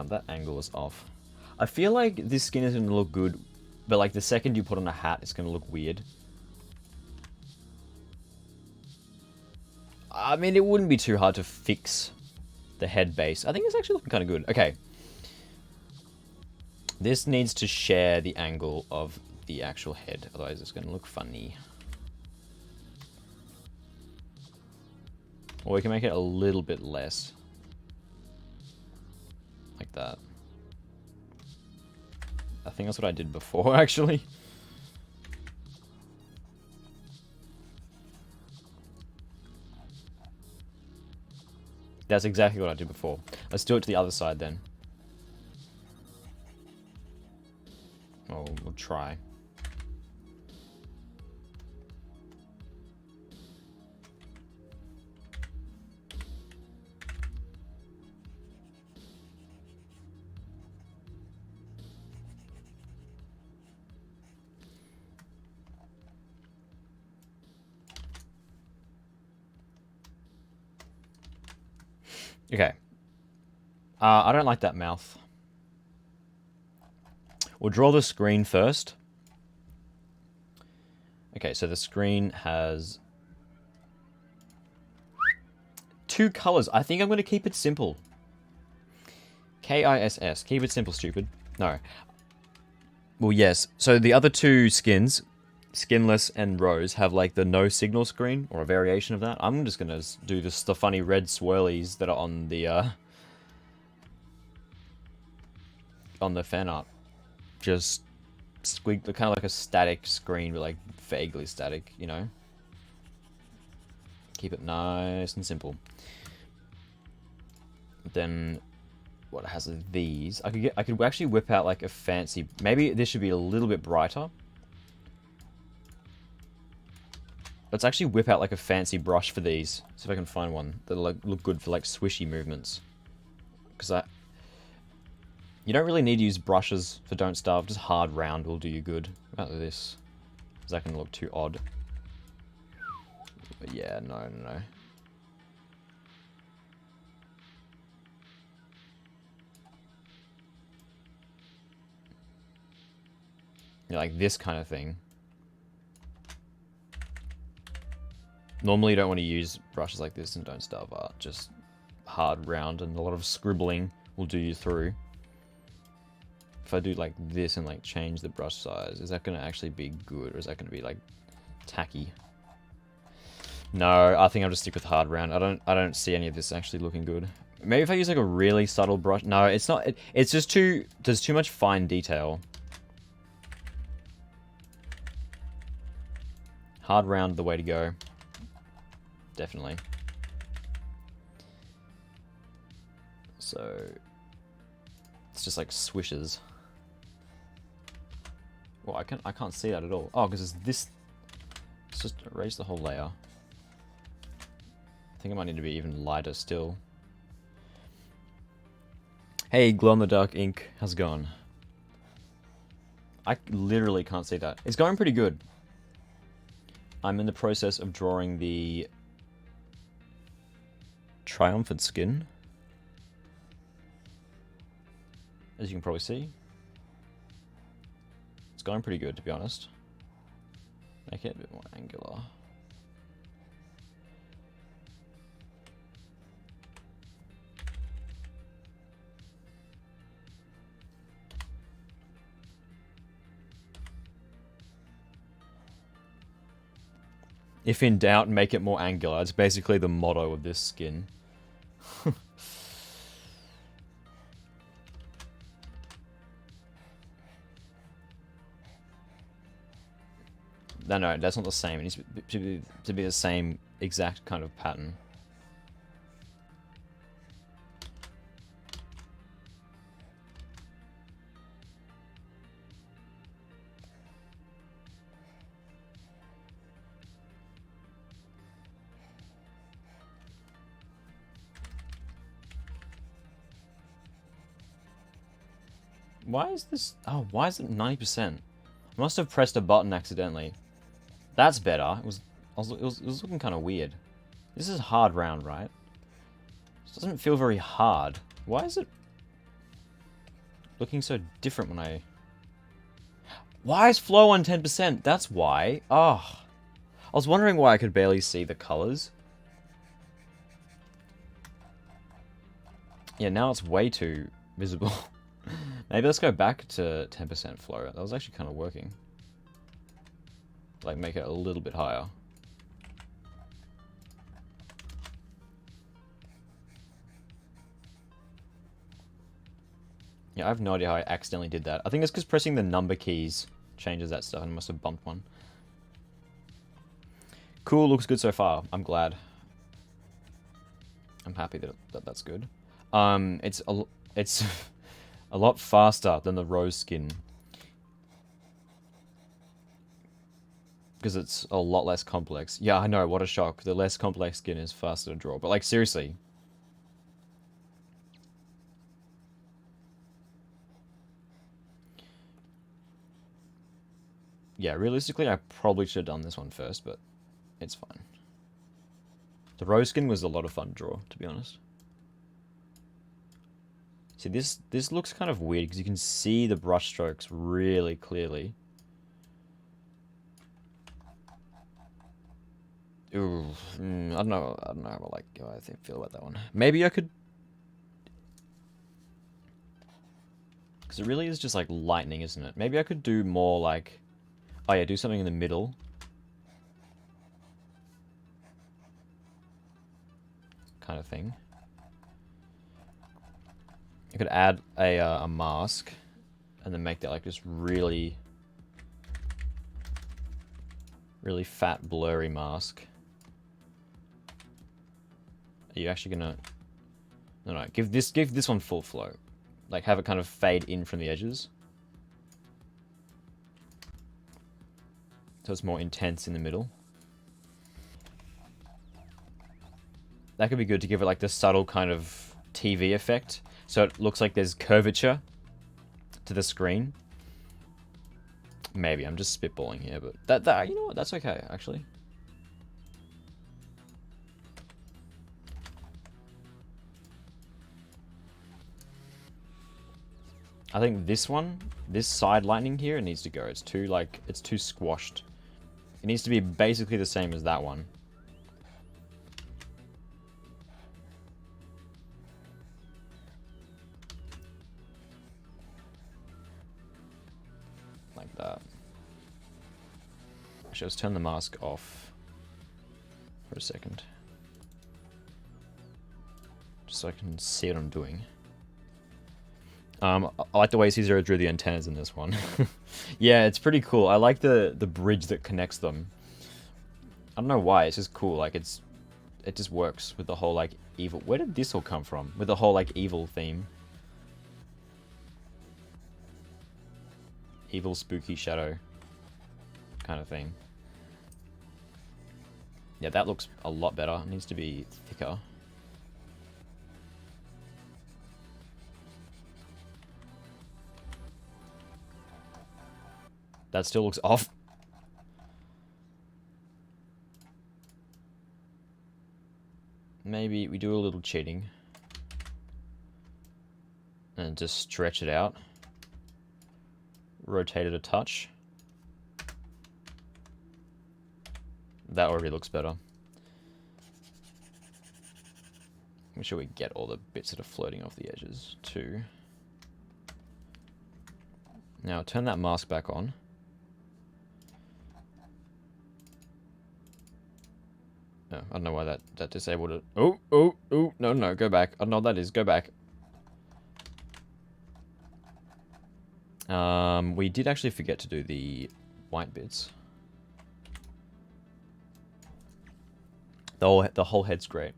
That angle is off. I feel like this skin is going to look good, but like the second you put on a hat, it's going to look weird. I mean, it wouldn't be too hard to fix the head base. I think it's actually looking kind of good. Okay. This needs to share the angle of the actual head, otherwise it's going to look funny. Or we can make it a little bit less. Like that. I think that's what I did before, actually. That's exactly what I did before. Let's do it to the other side then. Oh, we'll try. Okay. I don't like that mouth. We'll draw the screen first. Okay, so the screen has 2 colors. I think I'm going to keep it simple. KISS. Keep it simple, stupid. No. Well, yes. So the other 2 skins, Skinless and Rose, have like the no signal screen, or a variation of that. I'm just going to do the funny red swirlies that are on the fan art. Just squig, kind of like a static screen, but like vaguely static, you know? Keep it nice and simple. Then what it has of these. I could actually whip out like a fancy. Maybe this should be a little bit brighter. Let's actually whip out like a fancy brush for these. See if I can find one that'll like, look good for like swishy movements. Because you don't really need to use brushes for Don't Starve. Just hard round will do you good. What about this? Is that going to look too odd? But yeah, no. Yeah, like this kind of thing. Normally you don't want to use brushes like this in Don't Starve art. Just hard round and a lot of scribbling will do you through. If I do like this and like change the brush size, is that going to actually be good or is that going to be like tacky? No, I think I'll just stick with hard round. I don't see any of this actually looking good. Maybe if I use like a really subtle brush. No, it's not. It's just there's too much fine detail. Hard round the way to go. Definitely. So it's just like swishes. Well, I can't see that at all. Oh, because it's this. Let's just erase the whole layer. I think it might need to be even lighter still. Hey, glow in the dark ink, how's it going? I literally can't see that. It's going pretty good. I'm in the process of drawing the triumphant skin. As you can probably see. It's going pretty good, to be honest. Make it a bit more angular. If in doubt, make it more angular. It's basically the motto of this skin. No, that's not the same. It needs to be the same exact kind of pattern. Why is this... Oh, why is it 90%? I must have pressed a button accidentally. That's better. It was looking kind of weird. This is hard round, right? This doesn't feel very hard. Why is it looking so different when I... Why is flow on 10%? That's why. Oh. I was wondering why I could barely see the colors. Yeah, now it's way too visible. Maybe let's go back to 10% flow. That was actually kind of working. Like, make it a little bit higher. Yeah, I have no idea how I accidentally did that. I think it's because pressing the number keys changes that stuff and I must have bumped one. Cool, looks good so far. I'm glad. I'm happy that that's good. It's a lot faster than the rose skin. Because it's a lot less complex. Yeah, I know, what a shock. The less complex skin is faster to draw. But like, seriously. Yeah, realistically, I probably should have done this one first, but it's fine. The rose skin was a lot of fun to draw, to be honest. See, this looks kind of weird because you can see the brush strokes really clearly. Ooh, I don't know how I feel about that one. Maybe I could... Because it really is just like lightning, isn't it? Maybe I could do more like... Oh yeah, do something in the middle. Kind of thing. I could add a mask and then make that like this really fat blurry mask. Are you actually gonna... No, give this one full flow. Like, have it kind of fade in from the edges. So it's more intense in the middle. That could be good to give it like the subtle kind of TV effect. So it looks like there's curvature to the screen. Maybe I'm just spitballing here, but that you know what? That's okay, actually. I think this one, this side lightning here, it needs to go. It's too like it's too squashed. It needs to be basically the same as that one. Like that. Actually, let's turn the mask off for a second. Just so I can see what I'm doing. I like the way C0 drew the antennas in this one. Yeah, it's pretty cool. I like the bridge that connects them. I don't know why, it's just cool. Like, it just works with the whole, like, evil... Where did this all come from? With the whole, like, evil theme. Evil, spooky shadow kind of thing. Yeah, that looks a lot better. It needs to be thicker. That still looks off. Maybe we do a little cheating. And just stretch it out. Rotate it a touch. That already looks better. Make sure we get all the bits that are floating off the edges too. Now turn that mask back on. Oh, I don't know why that disabled it. Oh, no, go back. I don't know what that is, go back. We did actually forget to do the white bits. The whole head's great.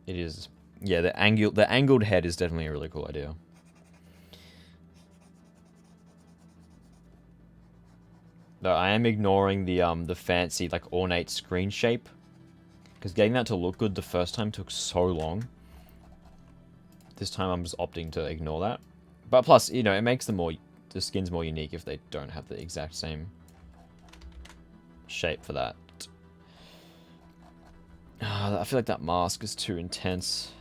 It is. Yeah, the angled head is definitely a really cool idea. Though I am ignoring the fancy, like, ornate screen shape. Because getting that to look good the first time took so long. This time I'm just opting to ignore that. But plus, you know, it makes the skins more unique if they don't have the exact same shape for that. I feel like that mask is too intense.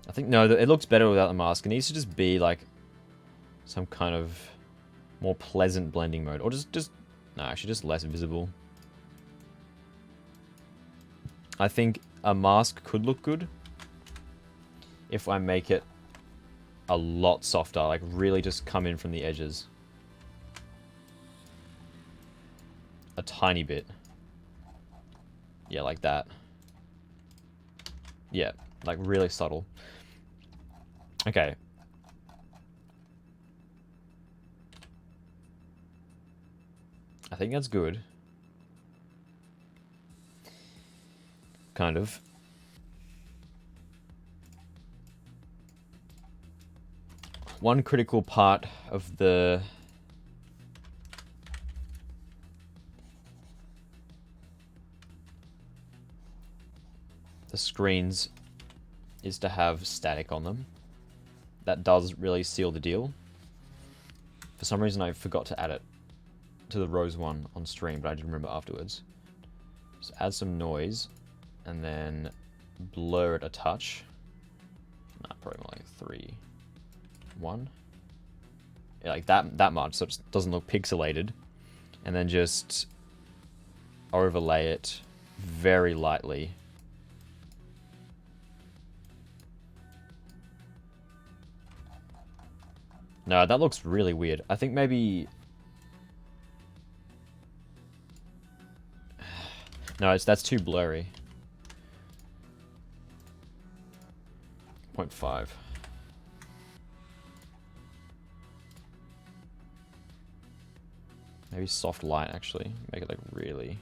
I think, no, it looks better without the mask. It needs to just be, like, some kind of more pleasant blending mode. Or no, actually just less visible. I think a mask could look good if I make it a lot softer. Like, really just come in from the edges. A tiny bit. Yeah, like that. Yeah, like really subtle. Okay. I think that's good. Kind of. One critical part of the screens is to have static on them. That does really seal the deal. For some reason I forgot to add it to the Rose one on stream, but I did remember afterwards. Just add some noise and then blur it a touch. Nah, probably more like 3, 1. Yeah, like that much, so it doesn't look pixelated. And then just overlay it very lightly. No, that looks really weird. I think maybe... No, that's too blurry. 0.5. Maybe soft light, actually. Make it, like, really...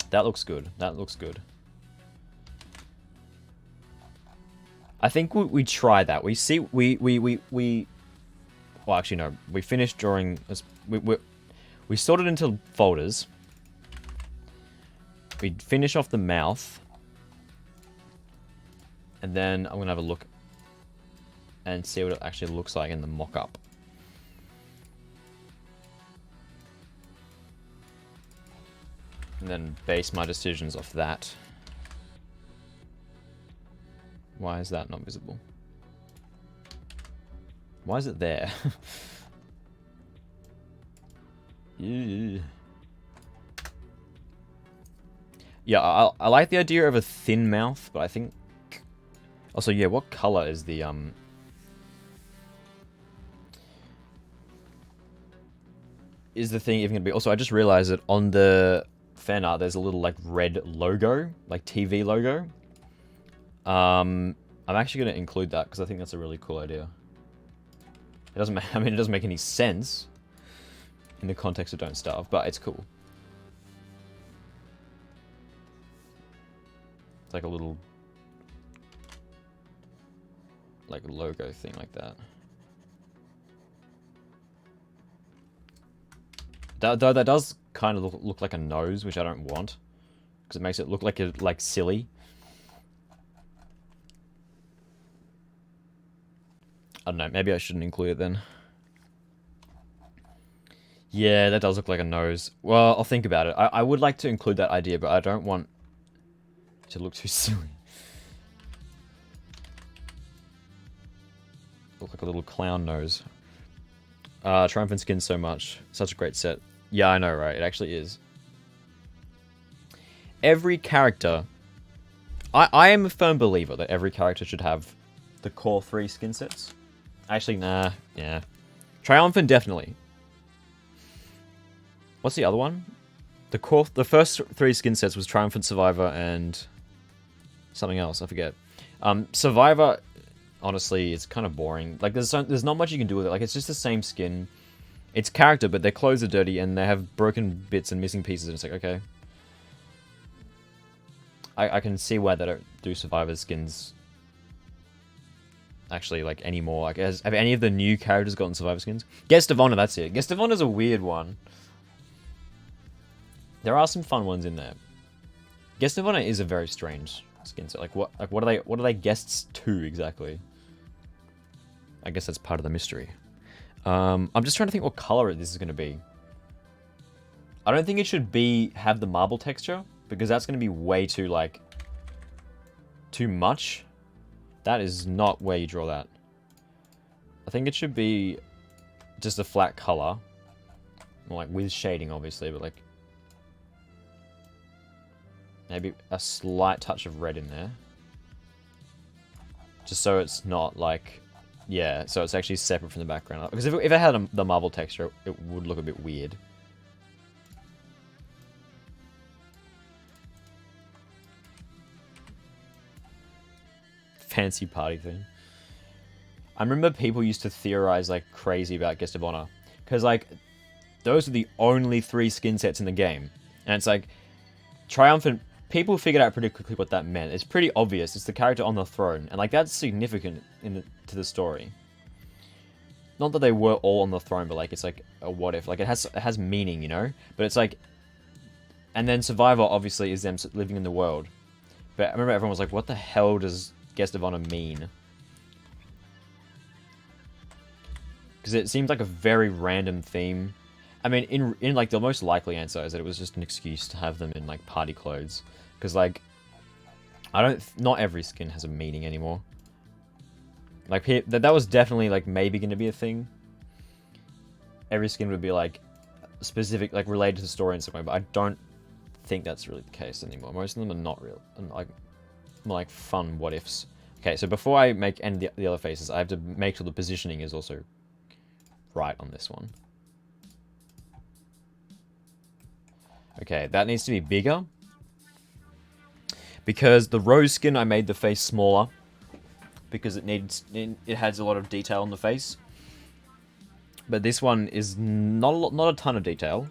That looks good. That looks good. I think we try that. We see well, actually no. We finished drawing. We sort it into folders. We finish off the mouth, and then I'm gonna have a look and see what it actually looks like in the mock-up. And then base my decisions off that. Why is that not visible? Why is it there? Yeah, I like the idea of a thin mouth, but I think... Also, yeah, what color is the, is the thing even gonna be... Also, I just realized that on the fan art, there's a little, like, red logo, like TV logo. I'm actually gonna include that, because I think that's a really cool idea. It doesn't I mean, it doesn't make any sense in the context of Don't Starve, but it's cool. It's like a little, like, logo thing like that. That does kind of look like a nose, which I don't want, because it makes it look like silly. I don't know, maybe I shouldn't include it then. Yeah, that does look like a nose. Well, I'll think about it. I would like to include that idea, but I don't want it to look too silly. Look like a little clown nose. Triumphant Skin so much. Such a great set. Yeah, I know, right? It actually is. Every character... I am a firm believer that every character should have the core 3 skin sets. Actually, nah. Yeah. Triumphant, definitely. What's the other one? The first 3 skin sets was Triumphant, Survivor, and something else. I forget. Survivor, honestly, it's kind of boring. Like, there's not much you can do with it. Like, it's just the same skin. It's character, but their clothes are dirty, and they have broken bits and missing pieces, and it's like, okay. I can see why they don't do Survivor skins actually, like, anymore. Like, have any of the new characters gotten Survivor skins? Guest of Honor, that's it. Guest of Honor's a weird one. There are some fun ones in there. Guest of Honor is a very strange skin set. Like what are they guests to exactly? I guess that's part of the mystery. I'm just trying to think what color this is going to be. I don't think it should have the marble texture, because that's going to be way too, like, too much. That is not where you draw that. I think it should be just a flat color. Well, like, with shading, obviously, but, like, maybe a slight touch of red in there. Just so it's not, like... Yeah, so it's actually separate from the background. Because if it had the marble texture, it would look a bit weird. Fancy party thing. I remember people used to theorize like crazy about Guest of Honor. Because, like, those are the only 3 skin sets in the game. And it's like, Triumphant... People figured out pretty quickly what that meant. It's pretty obvious. It's the character on the throne. And, like, that's significant to the story. Not that they were all on the throne, but, like, it's like a what if. Like, it has meaning, you know? But it's like... And then Survivor, obviously, is them living in the world. But I remember everyone was like, what the hell does Guest of Honor mean? Because it seems like a very random theme. I mean, in like, the most likely answer is that it was just an excuse to have them in, like, party clothes. Because, like, not every skin has a meaning anymore. Like, that was definitely, like, maybe going to be a thing. Every skin would be, like, specific, like, related to the story in some way, but I don't think that's really the case anymore. Most of them are not real, and, like, more like fun what-ifs. Okay, so before I make any of the other faces, I have to make sure the positioning is also right on this one. Okay, that needs to be bigger. Because the rose skin, I made the face smaller. Because it has a lot of detail on the face. But this one is not a ton of detail.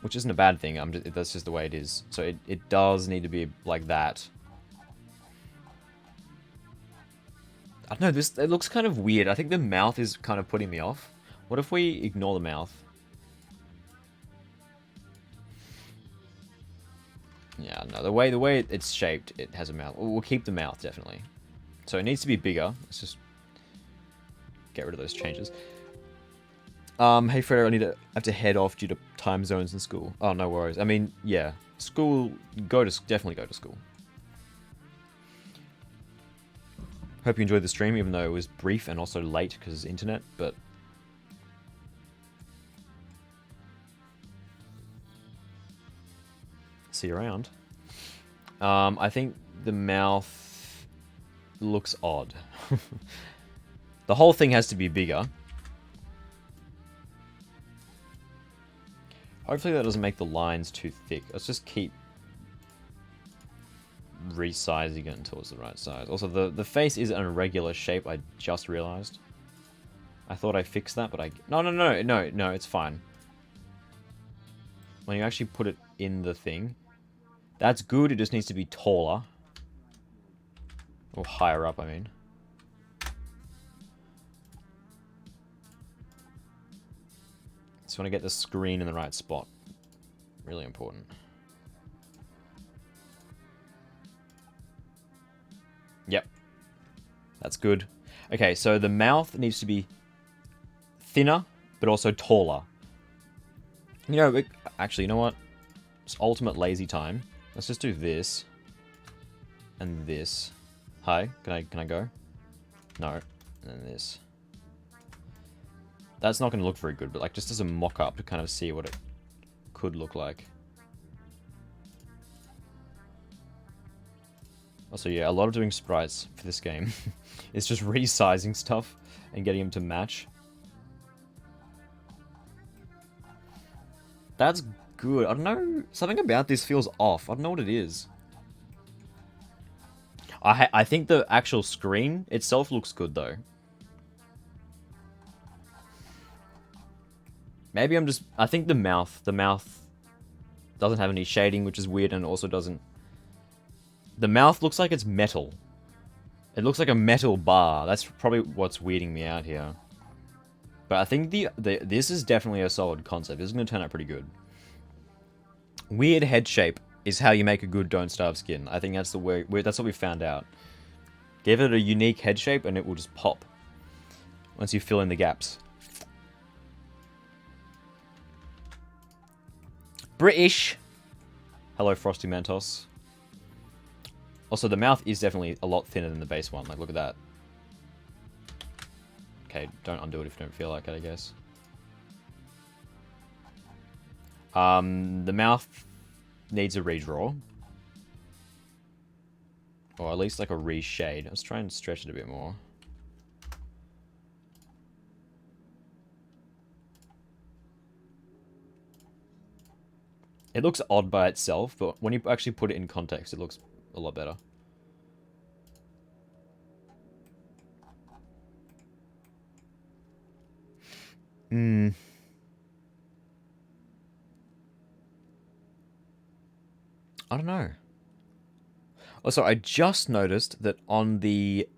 which isn't a bad thing. That's just the way it is. So it does need to be like that. I don't know, it looks kind of weird. I think the mouth is kind of putting me off. What if we ignore the mouth? Yeah, no, the way it's shaped, it has a mouth. We'll keep the mouth, definitely. So it needs to be bigger. Let's just get rid of those changes. Hey Fredo, I have to head off due to time zones in school. Oh, no worries. I mean, yeah, school, definitely go to school. Hope you enjoyed the stream, even though it was brief and also late because of internet, but... See you around. I think the mouth looks odd. The whole thing has to be bigger. Hopefully that doesn't make the lines too thick. Let's just keep resizing it until it's the right size. Also, the face is an irregular shape, I just realized. I thought I fixed that, but No, it's fine. When you actually put it in the thing, that's good, it just needs to be taller. Or higher up, I mean. Just want to get the screen in the right spot. Really important. Yep. That's good. Okay, so the mouth needs to be thinner, but also taller. You know, actually, you know what? It's ultimate lazy time. Let's just do this. And this. Hi, can I go? No. And then this. That's not going to look very good, but like just as a mock-up to kind of see what it could look like. Also, yeah, a lot of doing sprites for this game. It's just resizing stuff and getting them to match. That's good. I don't know. Something about this feels off. I don't know what it is. I think the actual screen itself looks good, though. Maybe I'm just... I think the mouth doesn't have any shading, which is weird, and also doesn't... The mouth looks like it's metal. It looks like a metal bar. That's probably what's weirding me out here. But I think this is definitely a solid concept. This is going to turn out pretty good. Weird head shape is how you make a good Don't Starve skin. I think that's the way... That's what we found out. Give it a unique head shape and it will just pop. Once you fill in the gaps. British! Hello, Frosty Mentos. Also, the mouth is definitely a lot thinner than the base one. Like, look at that. Okay, don't undo it if you don't feel like it, I guess. The mouth needs a redraw. Or at least like a reshade. Let's try and stretch it a bit more. It looks odd by itself, but when you actually put it in context, it looks a lot better. I don't know. Also, I just noticed that on the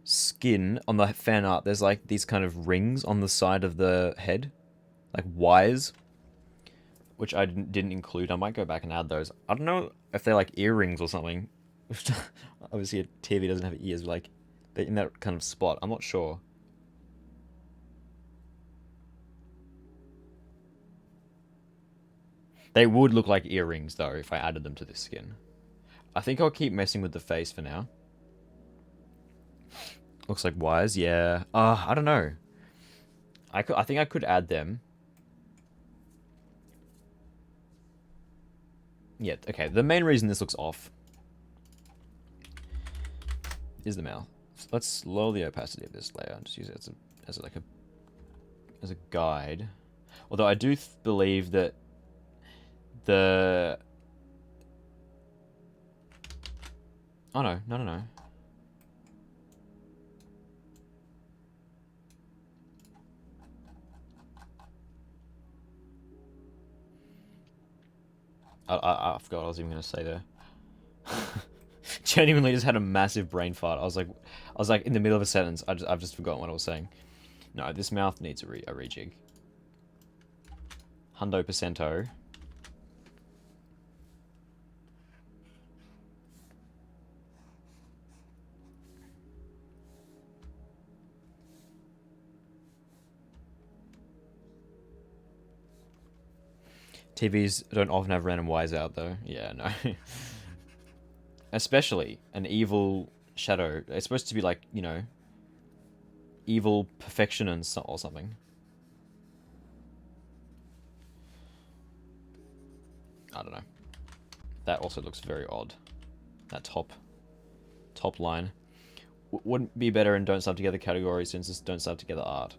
skin, on the fan art, there's like these kind of rings on the side of the head. Like wires. Which I didn't include. I might go back and add those. I don't know if they're like earrings or something. Obviously a TV doesn't have ears, but like they're in that kind of spot. I'm not sure. They would look like earrings though if I added them to this skin. I think I'll keep messing with the face for now. Looks like wires, yeah. I don't know. I think I could add them. Yeah, okay. The main reason this looks off is the mouth. Let's lower the opacity of this layer and just use it as a guide. Although I do believe that the... Oh no, no. I forgot what I was even gonna say there. Genuinely just had a massive brain fart. I was like in the middle of a sentence. I've just forgotten what I was saying. No, this mouth needs a rejig. Hundo percento. TVs don't often have random Ys out though. Yeah, no. Especially an evil shadow. It's supposed to be like, you know, evil perfection and or something. I don't know. That also looks very odd. That top line. Wouldn't be better in Don't Starve Together category since it's Don't Starve Together art.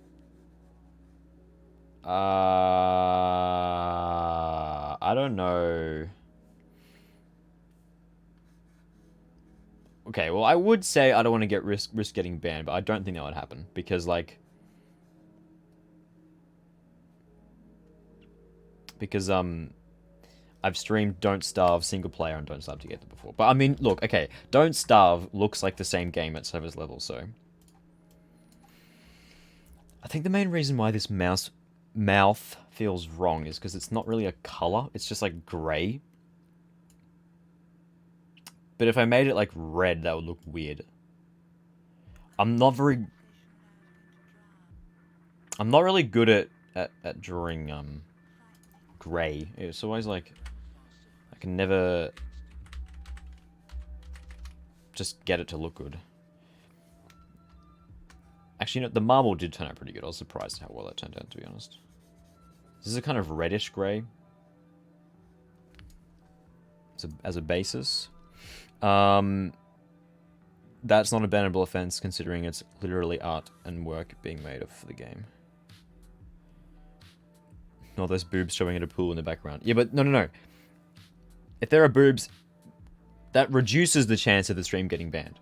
I don't know. Okay, well, I would say I don't want to get risk getting banned, but I don't think that would happen because I've streamed Don't Starve single player and Don't Starve Together before. But I mean, look, okay, Don't Starve looks like the same game at service level, so I think the main reason why this mouth feels wrong is because it's not really a color. It's just like gray. But if I made it like red, that would look weird. I'm not really good at drawing gray. It's always like I can never just get it to look good. Actually, you know, the marble did turn out pretty good. I was surprised how well that turned out, to be honest. This is a kind of reddish gray as a basis. That's not a bannable offense considering it's literally art and work being made for the game. All those boobs showing at a pool in the background. Yeah, but no. If there are boobs, that reduces the chance of the stream getting banned.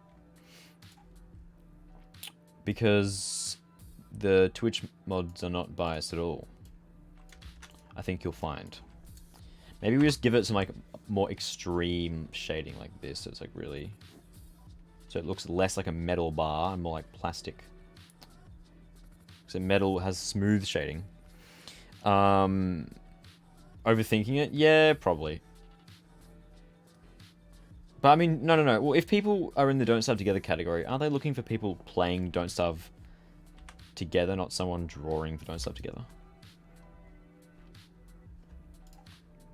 Because the Twitch mods are not biased at all. I think you'll find. Maybe we just give it some like more extreme shading like this. So it's like really... So it looks less like a metal bar and more like plastic. So metal has smooth shading. Overthinking it? Yeah, probably. But I mean, no. Well, if people are in the Don't Starve Together category, aren't they looking for people playing Don't Starve Together, not someone drawing for Don't Starve Together?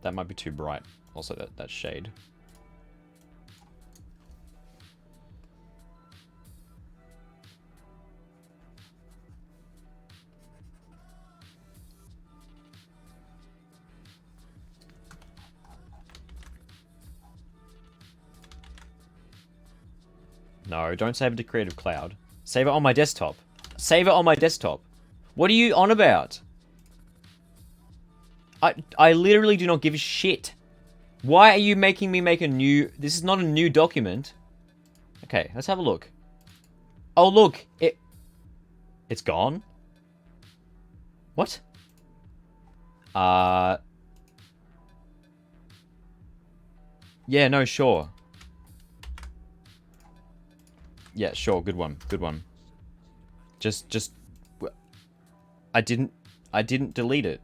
That might be too bright. Also, that shade. No, don't save it to Creative Cloud. Save it on my desktop. Save it on my desktop. What are you on about? I literally do not give a shit. Why are you making me make a new... This is not a new document. Okay, let's have a look. Oh, look. It's gone? What? Yeah, no, sure. Yeah, sure. Good one. Good one. Just... I didn't delete it.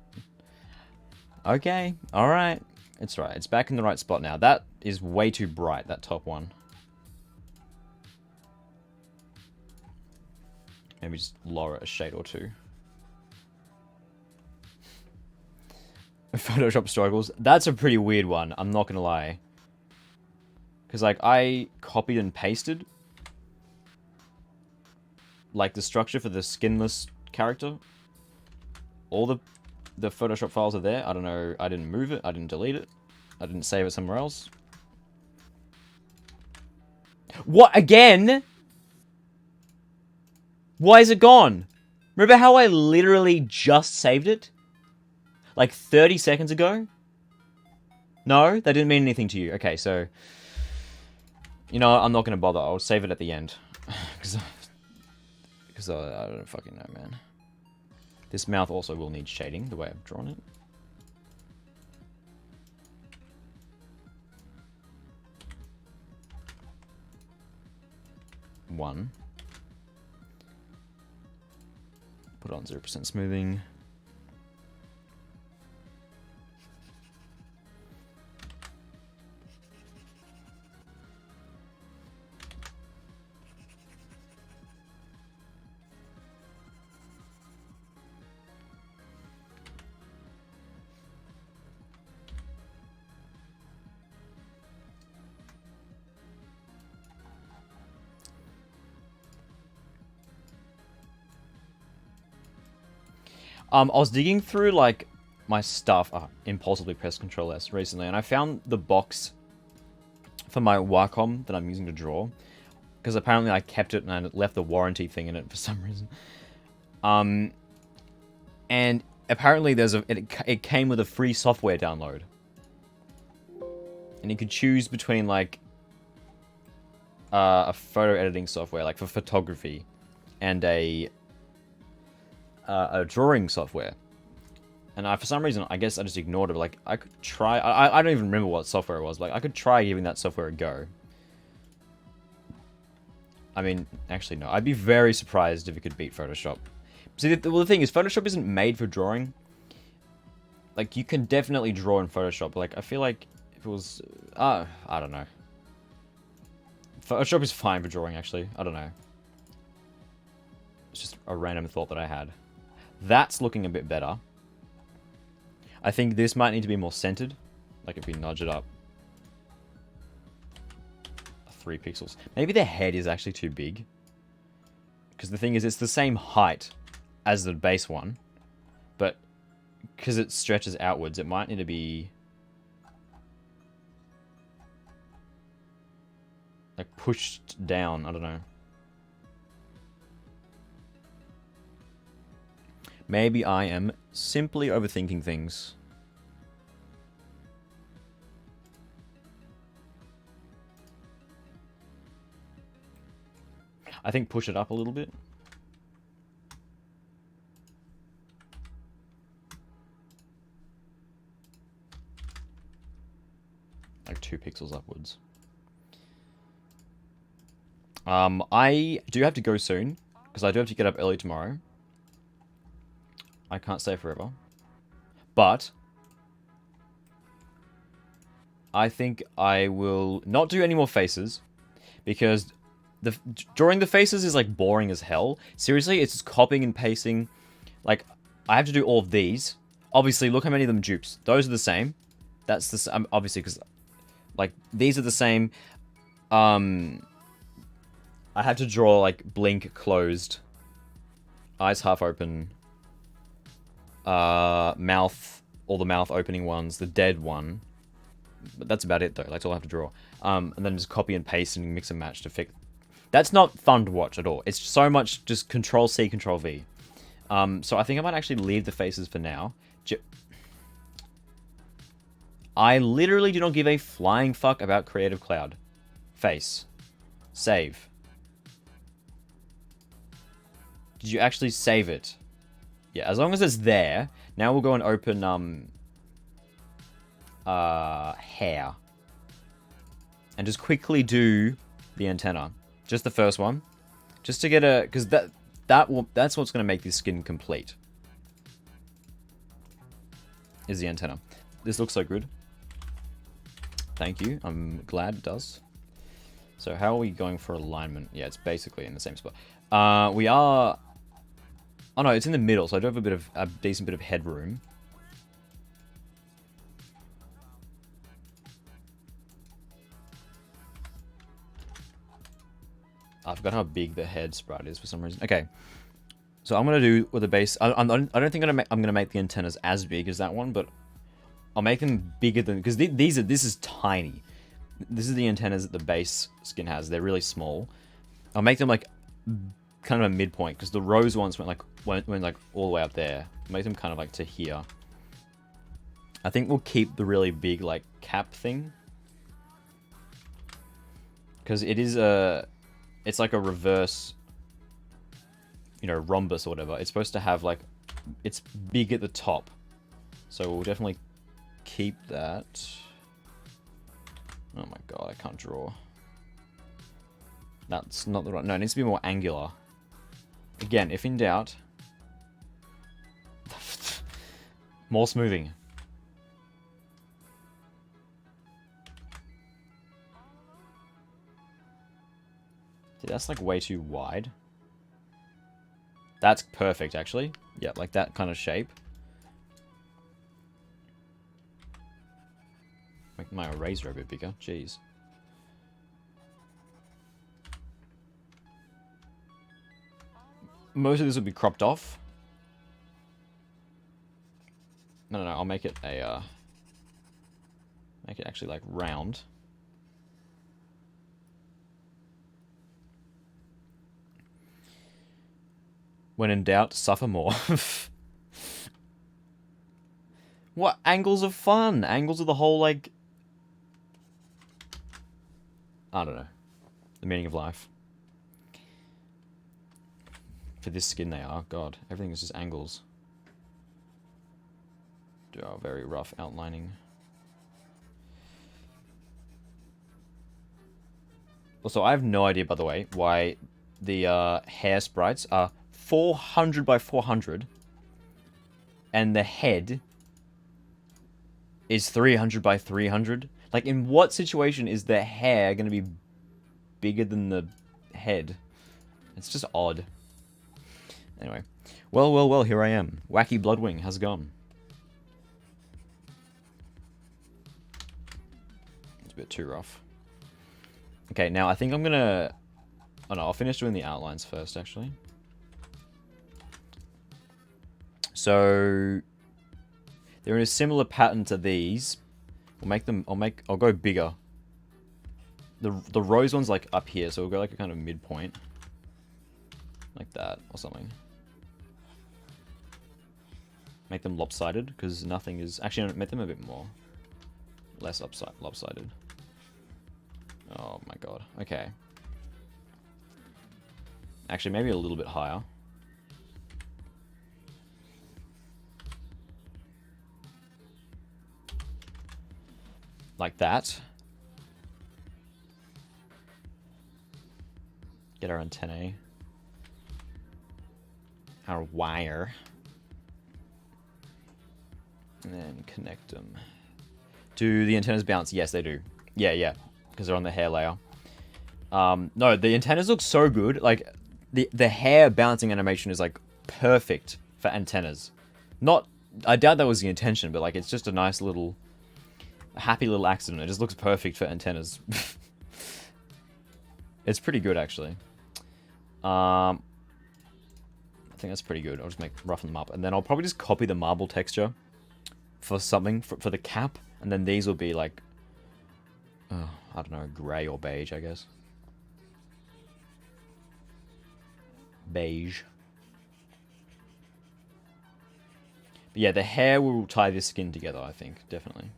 Okay. Alright. It's right. It's back in the right spot now. That is way too bright, that top one. Maybe just lower it a shade or two. Photoshop struggles. That's a pretty weird one. I'm not gonna lie. Because, like, I copied and pasted like the structure for the skinless character. All the Photoshop files are there. I don't know. I didn't move it. I didn't delete it. I didn't save it somewhere else. What? Again? Why is it gone? Remember how I literally just saved it? Like 30 seconds ago? No? That didn't mean anything to you. Okay, so... You know, I'm not going to bother. I'll save it at the end. Because I don't fucking know, man. This mouth also will need shading, the way I've drawn it. 1. Put it on 0% smoothing. I was digging through, like, my stuff, impulsively pressed Control S recently, and I found the box for my Wacom that I'm using to draw, because apparently I kept it and I left the warranty thing in it for some reason. And apparently it came with a free software download. And you could choose between, like, a photo editing software, like for photography, and a drawing software. And for some reason, I guess I just ignored it. But, like, I could try. I don't even remember what software it was. Like, I could try giving that software a go. I mean, actually, no. I'd be very surprised if it could beat Photoshop. See, the thing is, Photoshop isn't made for drawing. Like, you can definitely draw in Photoshop. But, like, I feel like if it was... I don't know. Photoshop is fine for drawing, actually. I don't know. It's just a random thought that I had. That's looking a bit better. I think this might need to be more centered. Like if we nudge it up 3 pixels. Maybe the head is actually too big. Because the thing is, it's the same height as the base one. But because it stretches outwards, it might need to be... like pushed down. I don't know. Maybe I am simply overthinking things. I think push it up a little bit. Like 2 pixels upwards. I do have to go soon, because I do have to get up early tomorrow. I can't stay forever. But I think I will not do any more faces, because drawing the faces is like boring as hell. Seriously, it's just copying and pasting. Like, I have to do all of these. Obviously, look how many of them dupes. Those are the same. That's the obviously, because like these are the same. I have to draw like blink closed, eyes half open, mouth, all the mouth opening ones, the dead one. But that's about it though. That's all I have to draw. And then just copy and paste and mix and match to fix. That's not fun to watch at all. It's so much just Control C, Control V. So I think I might actually leave the faces for now. I literally do not give a flying fuck about Creative Cloud. Face. Save. Did you actually save it? Yeah, as long as it's there. Now we'll go and open hair. And just quickly do the antenna. Just the first one. Just to get a... because that's what's going to make this skin complete. Is the antenna. This looks so good. Thank you. I'm glad it does. So how are we going for alignment? Yeah, it's basically in the same spot. We are... oh no, it's in the middle, so I do have a decent bit of headroom. I forgot how big the head sprite is for some reason. Okay, so I'm gonna do with the base. I don't think I'm gonna make the antennas as big as that one, but I'll make them bigger than, because this is tiny. This is the antennas that the base skin has. They're really small. I'll make them like kind of a midpoint, because the rose ones went like all the way up there. I'll make them kind of like to here. I think we'll keep the really big like cap thing, because it is it's like a reverse, rhombus or whatever. It's supposed to have like, it's big at the top, so we'll definitely keep that. Oh my god, I can't draw. That's not the right... No, it needs to be more angular. Again, if in doubt... more smoothing. See, that's like way too wide. That's perfect, actually. Yeah, like that kind of shape. Make my eraser a bit bigger. Jeez. Most of this will be cropped off. No, I'll make it a, make it actually, like, round. When in doubt, suffer more. What? Angles are fun! Angles are the whole, like... I don't know. The meaning of life. For this skin they are. God, everything is just angles. Do our very rough outlining. Also, I have no idea, by the way, why the hair sprites are 400 by 400 and the head is 300 by 300. Like, in what situation is the hair going to be bigger than the head? It's just odd. Anyway. Well, here I am. Wacky Bloodwing, how's it going? It's a bit too rough. Okay, now I think I'm gonna... Oh no, I'll finish doing the outlines first, actually. So... they're in a similar pattern to these. We'll make them... I'll go bigger. The rose one's like up here, so we'll go like a kind of midpoint. Like that, or something. Make them lopsided, because nothing is... Actually, no, make them a bit more. Less lopsided. Oh my god. Okay. Actually, maybe a little bit higher. Like that. Get our antennae. Our wire. And then connect them. Do the antennas bounce? Yes, they do. Yeah. Because they're on the hair layer. No, the antennas look so good. Like, the hair bouncing animation is, like, perfect for antennas. Not... I doubt that was the intention, but, like, it's just a nice little... A happy little accident. It just looks perfect for antennas. It's pretty good, actually. I think that's pretty good. I'll just roughen them up. And then I'll probably just copy the marble texture for something, for the cap. And then these will be, like... Oh, I don't know, grey or beige, I guess. Beige. But yeah, the hair will tie this skin together, I think. Definitely.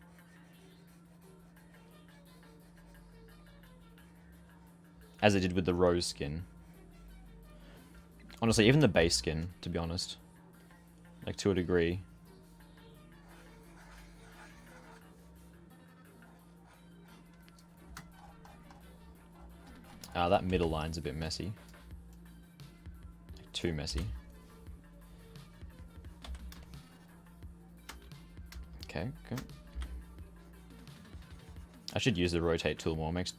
As it did with the rose skin. Honestly, even the base skin, to be honest. Like, to a degree. That middle line's a bit messy. Too messy. Okay. I should use the rotate tool more. It makes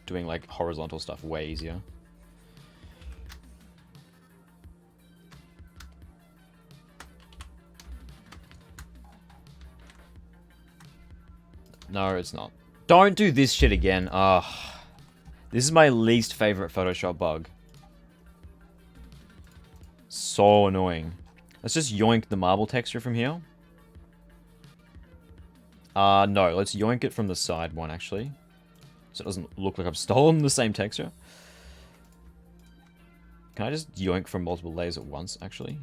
doing, like, horizontal stuff way easier. No, it's not. Don't do this shit again. Ugh. This is my least favorite Photoshop bug. So annoying. Let's just yoink the marble texture from here. No, let's yoink it from the side one, actually. So it doesn't look like I've stolen the same texture. Can I just yoink from multiple layers at once, actually?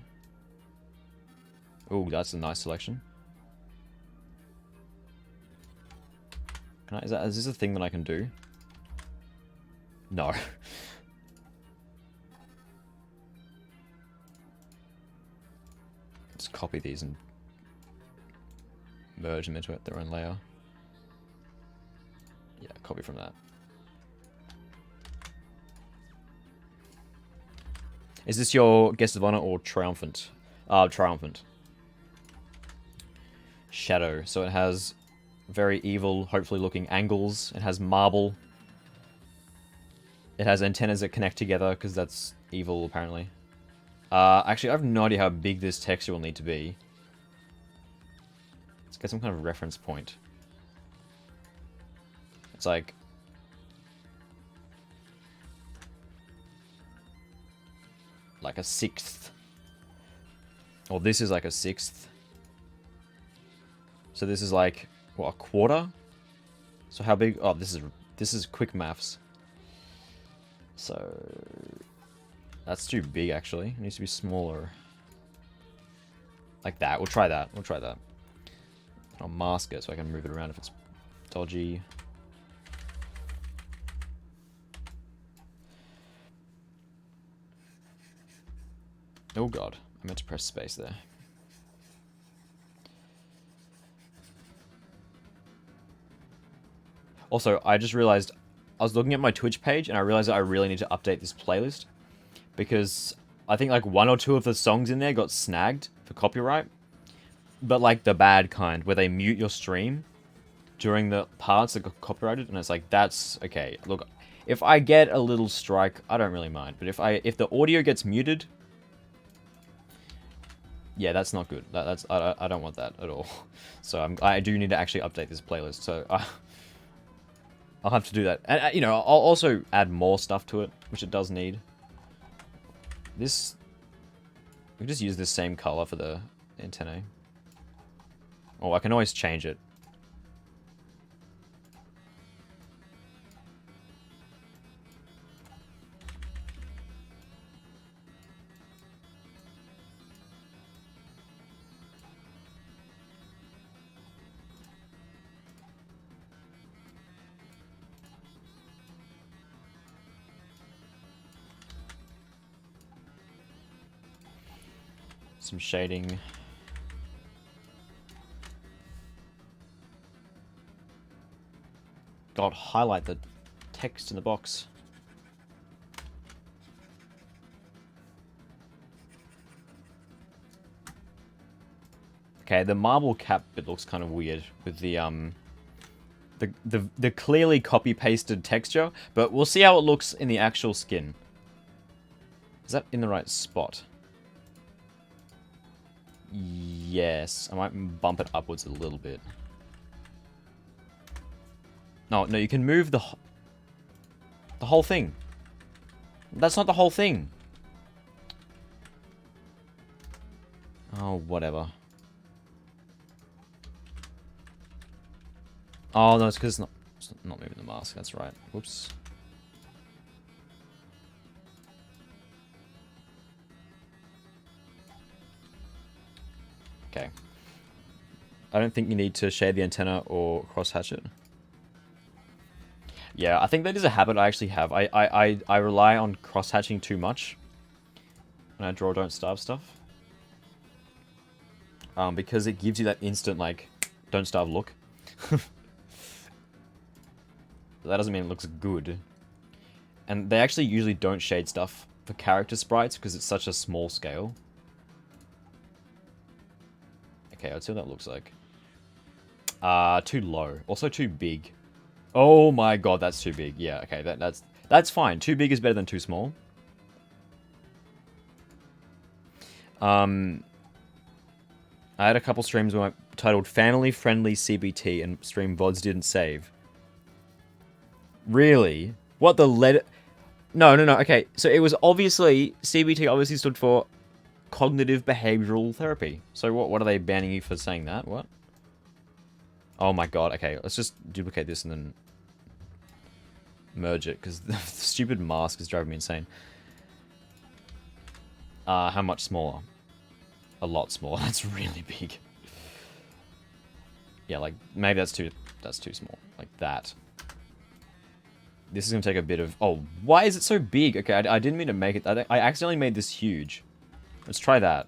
Ooh, that's a nice selection. Is this a thing that I can do? No. Just copy these and merge them into their own layer. Yeah, copy from that. Is this your guest of honor or triumphant? Triumphant. Shadow. So it has very evil, hopefully looking angles. It has marble. It has antennas that connect together because that's evil, apparently. Actually, I have no idea how big this texture will need to be. Let's get some kind of reference point. It's like... a sixth. Or this is like a sixth. So this is like, what, a quarter? So how big? Oh, this is quick maths. So that's too big, actually. It needs to be smaller. Like that. We'll try that. We'll try that. I'll mask it so I can move it around if it's dodgy. Oh god, I meant to press space there. Also, I just realized, I was looking at my Twitch page and I realized that I really need to update this playlist. Because I think like 1 or 2 of the songs in there got snagged for copyright. But like the bad kind, where they mute your stream during the parts that got copyrighted. And it's like, that's, okay, look, if I get a little strike, I don't really mind. But if the audio gets muted... Yeah, that's not good. I don't want that at all. So I do need to actually update this playlist. So I'll have to do that. And, you know, I'll also add more stuff to it, which it does need. This... We just use this same color for the antennae. Oh, I can always change it. Some shading. God, highlight the text in the box. Okay, the marble cap bit looks kind of weird with the clearly copy-pasted texture, but we'll see how it looks in the actual skin. Is that in the right spot? Yes, I might bump it upwards a little bit. No, you can move the whole thing. That's not the whole thing. Oh, whatever. Oh, no, it's because it's not moving the mask. That's right. Whoops. Okay. I don't think you need to shade the antenna or cross-hatch it. Yeah, I think that is a habit I actually have. I rely on cross-hatching too much when I draw Don't Starve stuff. Because it gives you that instant, like, Don't Starve look. That doesn't mean it looks good. And they actually usually don't shade stuff for character sprites because it's such a small scale. Okay, let's see what that looks like. Too low. Also too big. Oh my god, that's too big. Yeah, okay, that's fine. Too big is better than too small. I had a couple streams where I titled Family Friendly CBT and stream VODs didn't save. Really? What the letter... No, okay. So it was obviously... CBT obviously stood for Cognitive Behavioral Therapy. So what are they banning you for saying that? What? Oh my god, okay. Let's just duplicate this and then... merge it, because the stupid mask is driving me insane. How much smaller? A lot smaller. That's really big. Yeah, like, maybe that's too small. Like that. This is going to take a bit of... Oh, why is it so big? Okay, I didn't mean to make it... I accidentally made this huge. Let's try that.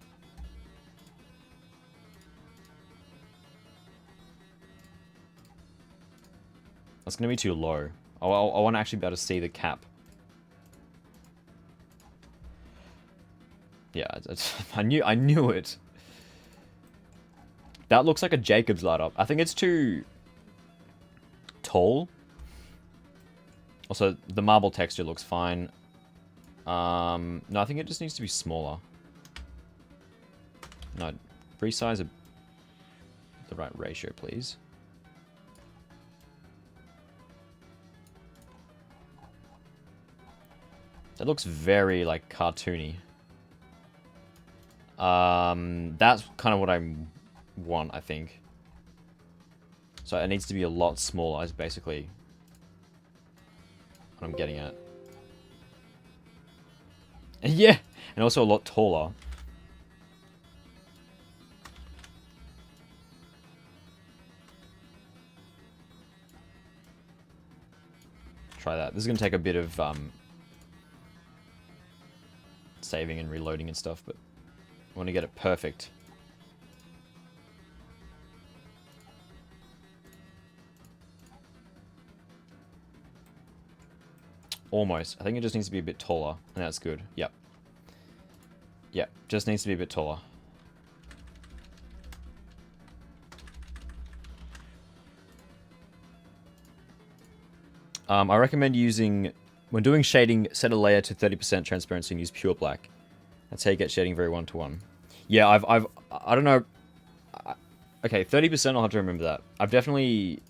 That's going to be too low. I want to actually be able to see the cap. Yeah, I knew it. That looks like a Jacob's ladder. I think it's too tall. Also, the marble texture looks fine. No, I think it just needs to be smaller. No, resize the right ratio, please. That looks very, like, cartoony. That's kind of what I want, I think. So it needs to be a lot smaller, is basically what I'm getting at. Yeah, and also a lot taller. Try that. This is going to take a bit of saving and reloading and stuff, but I want to get it perfect. Almost. I think it just needs to be a bit taller, and that's good. Yep. Yep, just needs to be a bit taller. I recommend using, when doing shading, set a layer to 30% transparency and use pure black. That's how you get shading very one-to-one. Yeah, I don't know. Okay, 30%, I'll have to remember that. I've definitely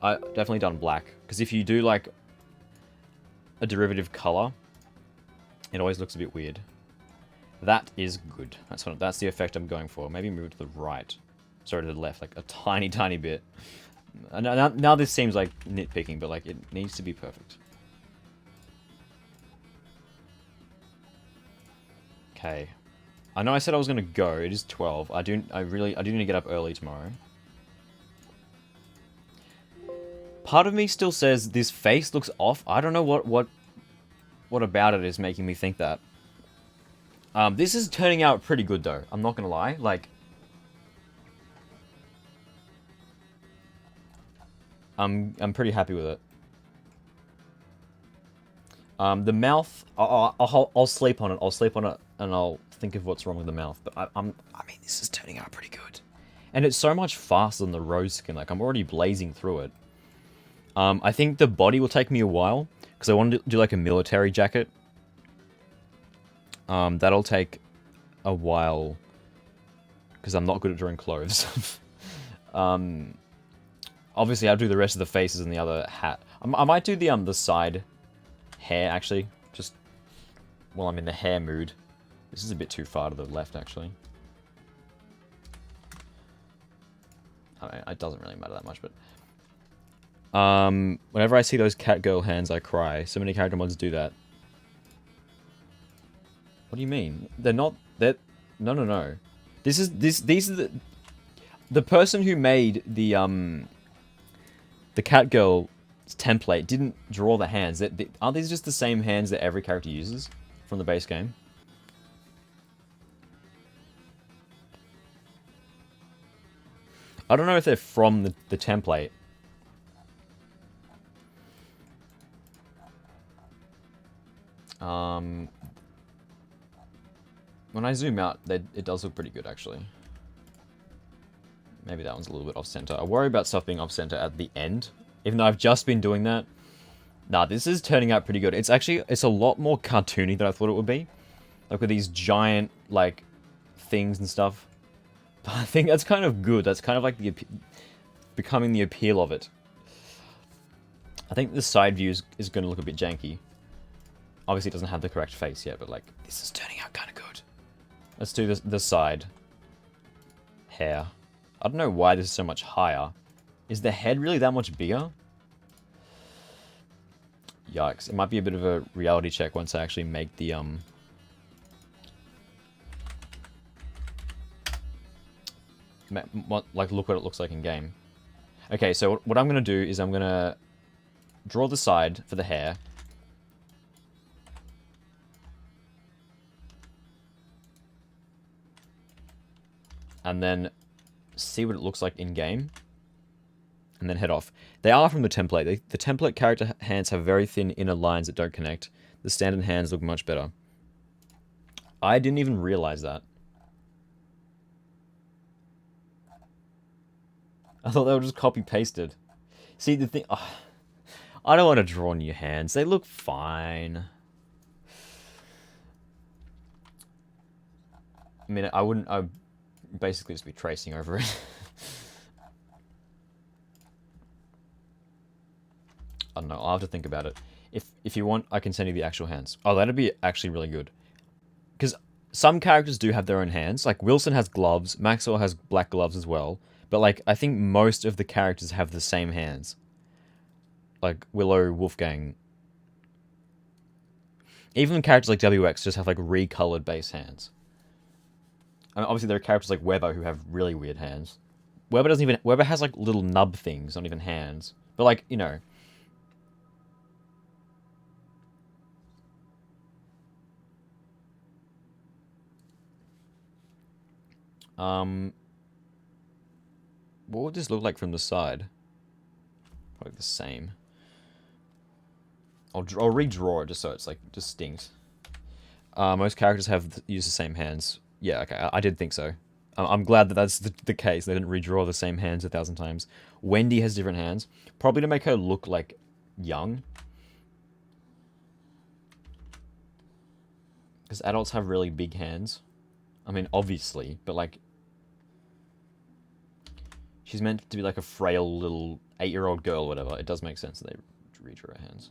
done black. Because if you do, like, a derivative color, it always looks a bit weird. That is good. That's the effect I'm going for. Maybe move it to the right. Sorry, to the left, like a tiny, tiny bit. Now this seems like nitpicking, but like it needs to be perfect. Okay. I know I said I was gonna go. It is 12. I do need to get up early tomorrow. Part of me still says this face looks off. I don't know what about it is making me think that. This is turning out pretty good though. I'm not gonna lie. Like, I'm pretty happy with it. The mouth, I'll sleep on it. I'll sleep on it and I'll think of what's wrong with the mouth. But I mean, this is turning out pretty good. And it's so much faster than the rose skin. Like, I'm already blazing through it. I think the body will take me a while because I want to do like a military jacket. That'll take a while because I'm not good at drawing clothes. Obviously, I'll do the rest of the faces and the other hat. I might do the side hair, actually, just while I'm in the hair mood. This is a bit too far to the left, actually. I mean, it doesn't really matter that much, but... whenever I see those cat girl hands, I cry. So many character mods do that. What do you mean? They're not... No. These are the person who made the cat girl template didn't draw the hands. Aren't these just the same hands that every character uses from the base game? I don't know if they're from the template. When I zoom out, it does look pretty good, actually. Maybe that one's a little bit off-center. I worry about stuff being off-center at the end. Even though I've just been doing that. Nah, this is turning out pretty good. It's a lot more cartoony than I thought it would be. Like, with these giant, like, things and stuff. But I think that's kind of good. That's kind of like becoming the appeal of it. I think the side view is going to look a bit janky. Obviously, it doesn't have the correct face yet, but, like, this is turning out kind of good. Let's do the side hair. I don't know why this is so much higher. Is the head really that much bigger? Yikes. It might be a bit of a reality check once I actually make the, like, look what it looks like in game. Okay, so what I'm going to do is I'm going to draw the side for the hair. And then see what it looks like in game. And then head off. They are from the template. The template character hands have very thin inner lines that don't connect. The standard hands look much better. I didn't even realize that. I thought they were just copy-pasted. See, the thing... Oh, I don't want to draw new hands. They look fine. I mean, I wouldn't... I'd basically just be tracing over it. I don't know. I'll have to think about it. If you want, I can send you the actual hands. Oh, that'd be actually really good. Because some characters do have their own hands. Like, Wilson has gloves. Maxwell has black gloves as well. But, like, I think most of the characters have the same hands. Like, Willow, Wolfgang. Even characters like WX just have, like, recolored base hands. I mean, obviously, there are characters like Weber who have really weird hands. Weber has, like, little nub things, not even hands. But, like, you know... What would this look like from the side? Probably the same. I'll redraw it just so it's like just stings. Most characters use the same hands. Yeah, okay, I did think so. I'm glad that that's the case. They didn't redraw the same hands 1,000 times. Wendy has different hands, probably to make her look like young. Because adults have really big hands. I mean, obviously, but like... She's meant to be like a frail little 8-year-old girl or whatever. It does make sense that they redraw her hands.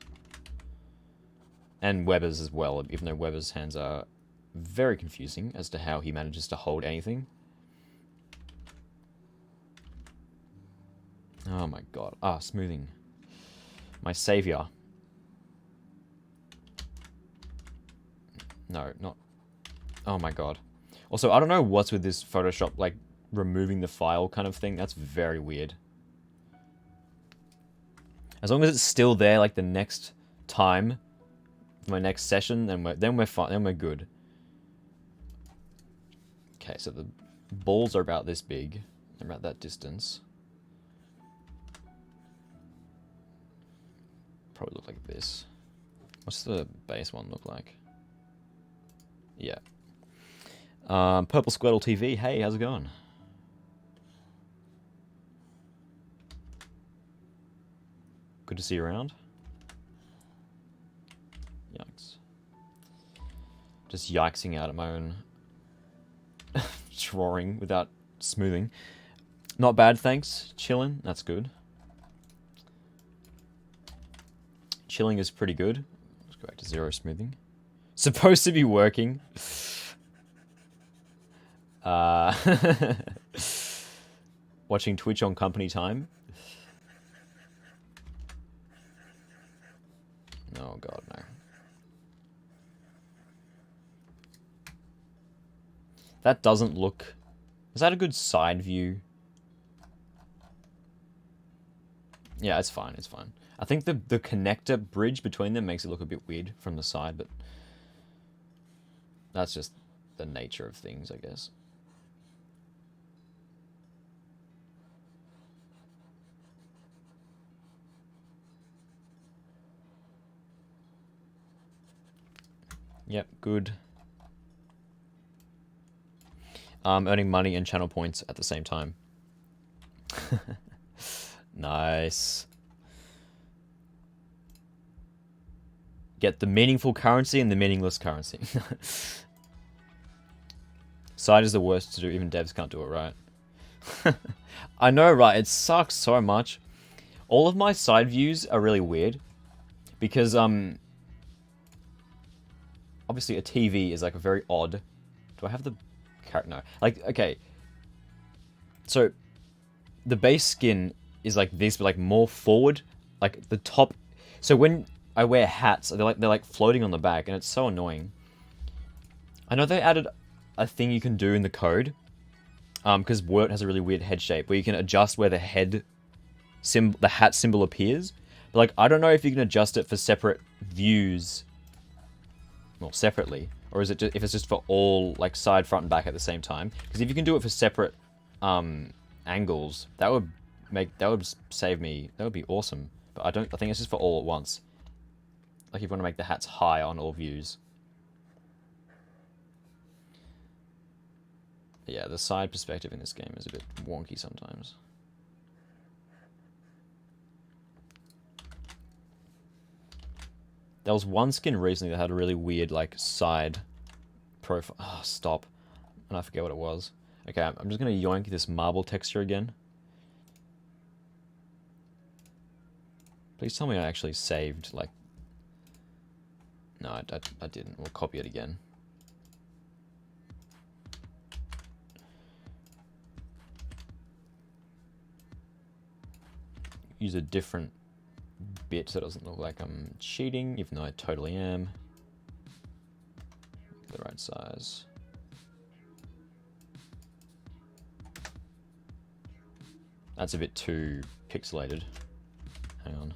And Weber's as well, even though Weber's hands are very confusing as to how he manages to hold anything. Oh my god. Ah, smoothing. My savior. No, not... Oh my god. Also, I don't know what's with this Photoshop, like, removing the file kind of thing. That's very weird. As long as it's still there, like, the next time, for my next session, then we're fine. Then we're good. Okay, so the balls are about this big. They're about that distance. Probably look like this. What's the base one look like? Yeah. Purple Squirtle TV. Hey, how's it going? Good to see you around. Yikes. Just yikesing out at my own drawing without smoothing. Not bad, thanks. Chilling, that's good. Chilling is pretty good. Let's go back to 0 smoothing. Supposed to be working. Watching Twitch on company time. Oh god, no. That doesn't look... Is that a good side view? Yeah, it's fine, it's fine. I think the connector bridge between them makes it look a bit weird from the side, but... That's just the nature of things, I guess. Yep, good. Earning money and channel points at the same time. Nice. Get the meaningful currency and the meaningless currency. Side is the worst to do, even devs can't do it right. I know, right? It sucks so much. All of my side views are really weird. Because, obviously a TV is like a very odd... Do I have the... No. Like, okay. So, the base skin is like this, but like more forward. Like, the top... So when I wear hats, they're like floating on the back, and it's so annoying. I know they added a thing you can do in the code. Because Word has a really weird head shape, where you can adjust where the hat symbol appears. But like, I don't know if you can adjust it for separate views... Well, separately. Or is it just, if it's just for all, like, side, front, and back at the same time? Because if you can do it for separate angles, that would save me. That would be awesome. But I think it's just for all at once. Like, if you want to make the hats high on all views. Yeah, the side perspective in this game is a bit wonky sometimes. There was one skin recently that had a really weird, like, side profile. Oh, stop. And I forget what it was. Okay, I'm just going to yoink this marble texture again. Please tell me I actually saved, like... No, I didn't. We'll copy it again. Use a different bit so it doesn't look like I'm cheating, even though I totally am. The right size. That's a bit too pixelated. Hang on.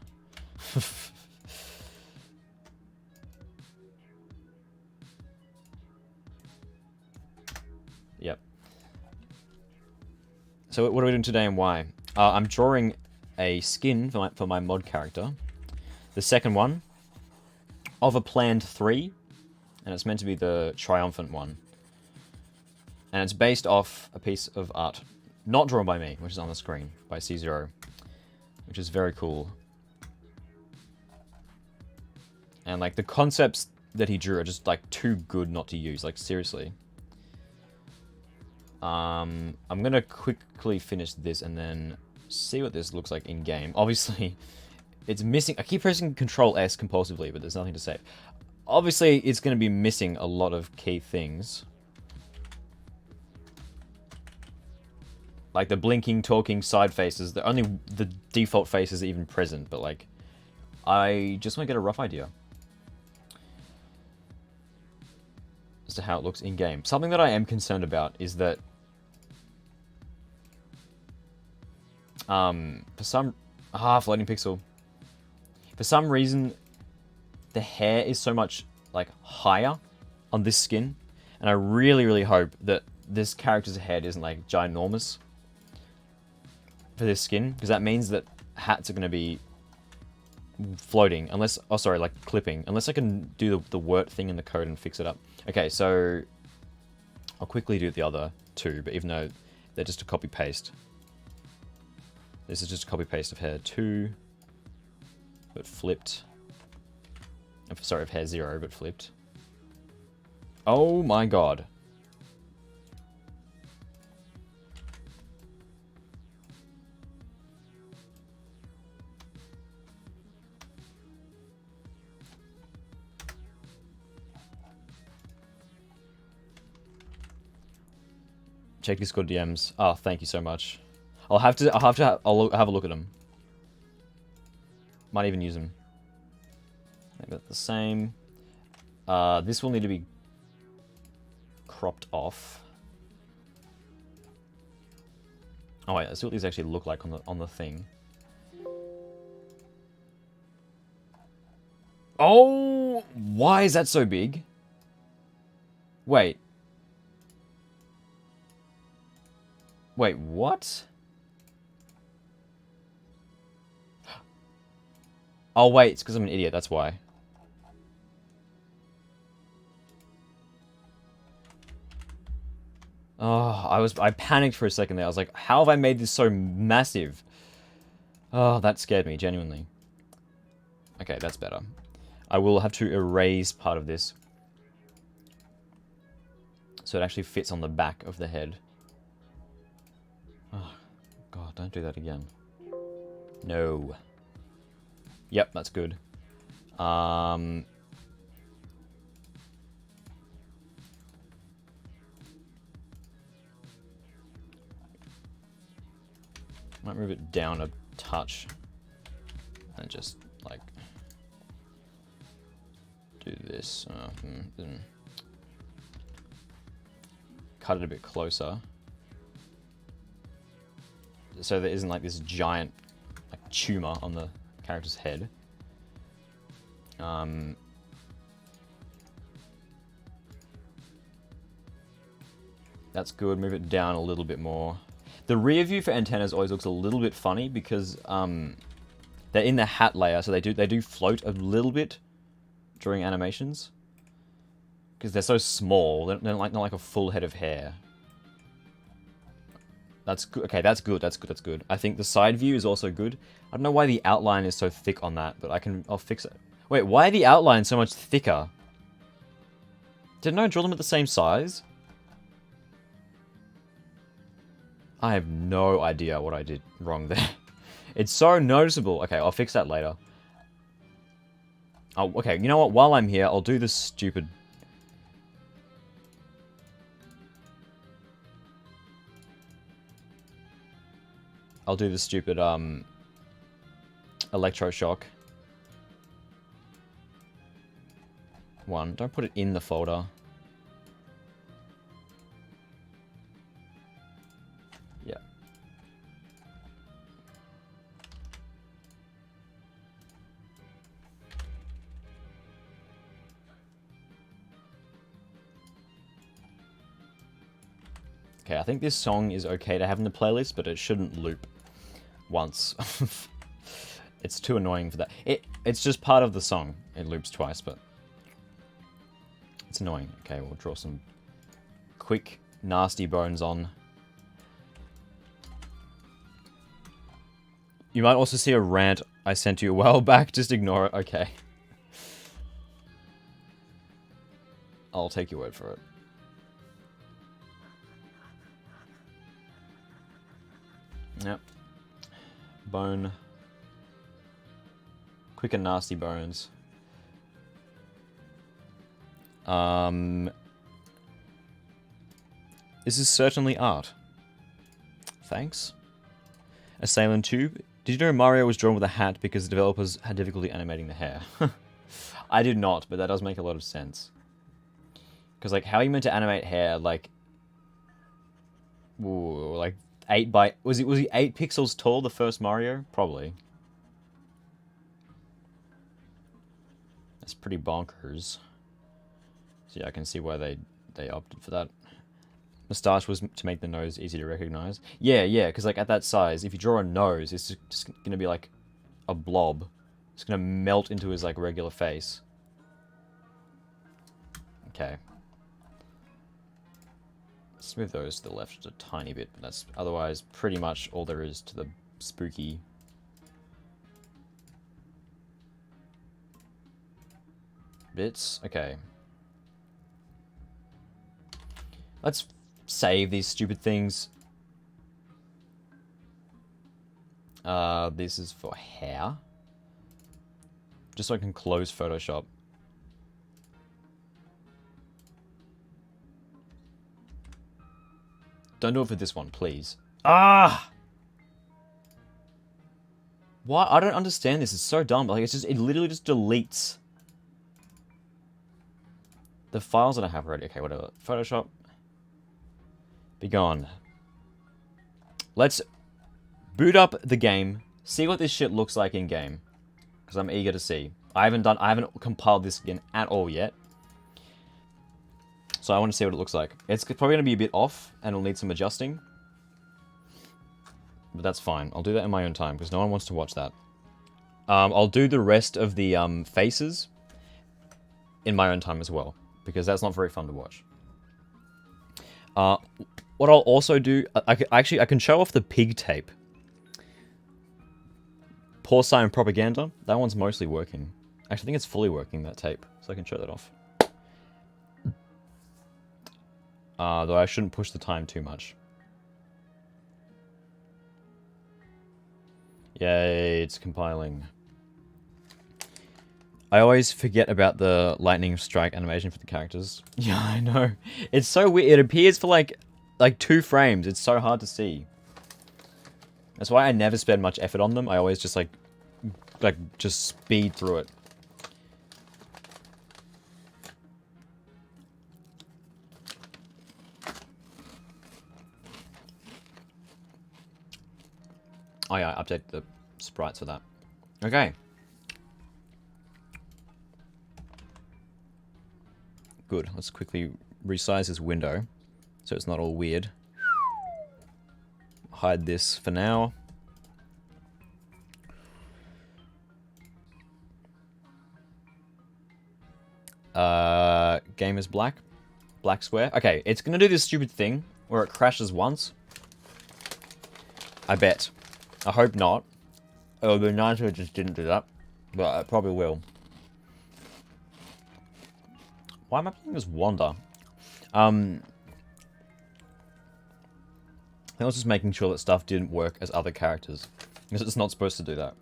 Yep. So what are we doing today and why? I'm drawing a skin for my mod character. The second one of a planned 3, and it's meant to be the triumphant one. And it's based off a piece of art not drawn by me, which is on the screen, by C0, which is very cool. And, like, the concepts that he drew are just, like, too good not to use, like, seriously. I'm gonna quickly finish this and then see what this looks like in-game. Obviously, it's missing... I keep pressing Control-S compulsively, but there's nothing to save. Obviously, it's gonna be missing a lot of key things. Like the blinking, talking side faces. Only the default faces are even present, but, like... I just want to get a rough idea as to how it looks in-game. Something that I am concerned about is that for some... floating pixel. For some reason, the hair is so much, like, higher on this skin. And I really, really hope that this character's head isn't, like, ginormous for this skin. Because that means that hats are going to be floating. Unless... Oh, sorry, like, clipping. Unless I can do the wort thing in the code and fix it up. Okay, so... I'll quickly do the other two, but even though they're just a copy-paste. This is just a copy-paste of hair 2, but flipped. Sorry, of hair 0, but flipped. Oh my god. Check Discord DMs. Oh, thank you so much. I'll have a look at them. Might even use them. Make that the same. This will need to be cropped off. Oh wait, let's see what these actually look like on the thing. Oh, why is that so big? Wait. Wait, what? Oh wait, it's because I'm an idiot, that's why. Oh, I panicked for a second there. I was like, how have I made this so massive? Oh, that scared me, genuinely. Okay, that's better. I will have to erase part of this, so it actually fits on the back of the head. Oh, God, don't do that again. No. Yep, that's good. Might move it down a touch and just, like, do this. Cut it a bit closer, so there isn't, like, this giant, like, tumor on the character's head. That's good. Move it down a little bit more. The rear view for antennas always looks a little bit funny because they're in the hat layer, so they do float a little bit during animations because they're so small. They're not like a full head of hair. That's good. Okay, that's good. That's good. That's good. I think the side view is also good. I don't know why the outline is so thick on that, but I'll fix it. Wait, why are the outlines so much thicker? Didn't I draw them at the same size? I have no idea what I did wrong there. It's so noticeable. Okay, I'll fix that later. Oh, okay, you know what? While I'm here, I'll do this stupid... electroshock one. Don't put it in the folder. Yeah. Okay, I think this song is okay to have in the playlist, but it shouldn't loop once. It's too annoying for that. It's just part of the song. It loops twice, but it's annoying. Okay, we'll draw some quick, nasty bones on. You might also see a rant I sent you a while back. Just ignore it. Okay. I'll take your word for it. Yep. Bone. Quick and nasty bones. This is certainly art. Thanks. Assailant Tube. Did you know Mario was drawn with a hat because the developers had difficulty animating the hair? I did not, but that does make a lot of sense. Because, like, how are you meant to animate hair, like... Ooh, like, 8 by... Was he 8 pixels tall, the first Mario? Probably. That's pretty bonkers. So yeah, I can see why they opted for that. Moustache was to make the nose easy to recognize. Yeah, because like at that size, if you draw a nose, it's just gonna be like a blob. It's gonna melt into his like regular face. Okay. Let's move those to the left just a tiny bit. But that's otherwise pretty much all there is to the spooky. Bits. Okay. Let's save these stupid things. This is for hair. Just so I can close Photoshop. Don't do it for this one, please. Ah! What? I don't understand this. It's so dumb. Like, it literally just deletes the files that I have already. Okay, whatever. Photoshop. Be gone. Let's boot up the game. See what this shit looks like in game. Because I'm eager to see. I haven't compiled this again at all yet. So I want to see what it looks like. It's probably going to be a bit off, and it'll need some adjusting. But that's fine. I'll do that in my own time, because no one wants to watch that. I'll do the rest of the faces in my own time as well, because that's not very fun to watch. What I'll also do... I can show off the pig tape. Porcine propaganda. That one's mostly working. Actually, I think it's fully working, that tape. So I can show that off. Though I shouldn't push the time too much. Yay, it's compiling. I always forget about the lightning strike animation for the characters. Yeah, I know. It's so weird. It appears for like 2 frames. It's so hard to see. That's why I never spend much effort on them. I always just just speed through it. Oh yeah, I updated the sprites for that. Okay. Good. Let's quickly resize this window so it's not all weird. Hide this for now. Game is black. Black square. Okay, it's gonna do this stupid thing where it crashes once. I bet. I hope not. It would be nice if it just didn't do that. But it probably will. Why am I playing as Wanda? I was just making sure that stuff didn't work as other characters. Because it's not supposed to do that.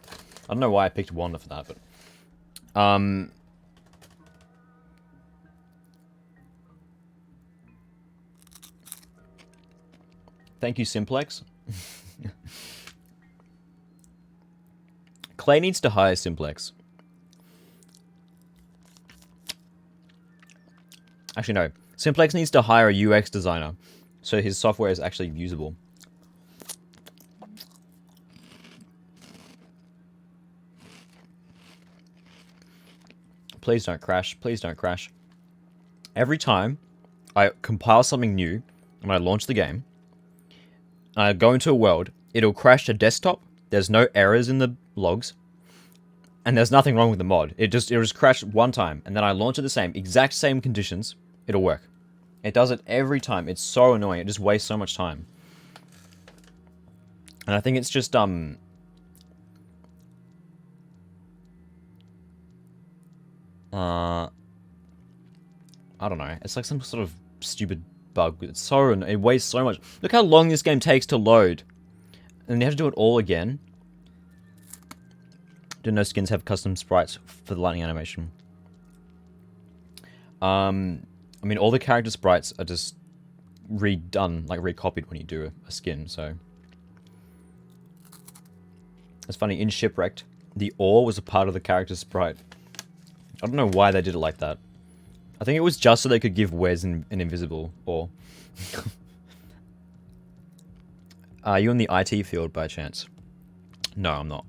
I don't know why I picked Wanda for that, but... Thank you, Simplex. Clay needs to hire Simplex. Actually, no. Simplex needs to hire a UX designer, so his software is actually usable. Please don't crash. Please don't crash. Every time I compile something new and I launch the game, I go into a world, it'll crash to desktop. There's no errors in the logs. And there's nothing wrong with the mod. It'll just crash one time, and then I launch it the exact same conditions. It'll work. It does it every time. It's so annoying. It just wastes so much time. And I think it's just, I don't know. It's like some sort of stupid bug. It's so, it wastes so much. Look how long this game takes to load. And you have to do it all again. Didn't know skins have custom sprites for the lightning animation. I mean, all the character sprites are just redone, like recopied when you do a skin, so... It's funny, in Shipwrecked, the ore was a part of the character sprite. I don't know why they did it like that. I think it was just so they could give Wes an invisible ore. Are you in the IT field by chance? No, I'm not.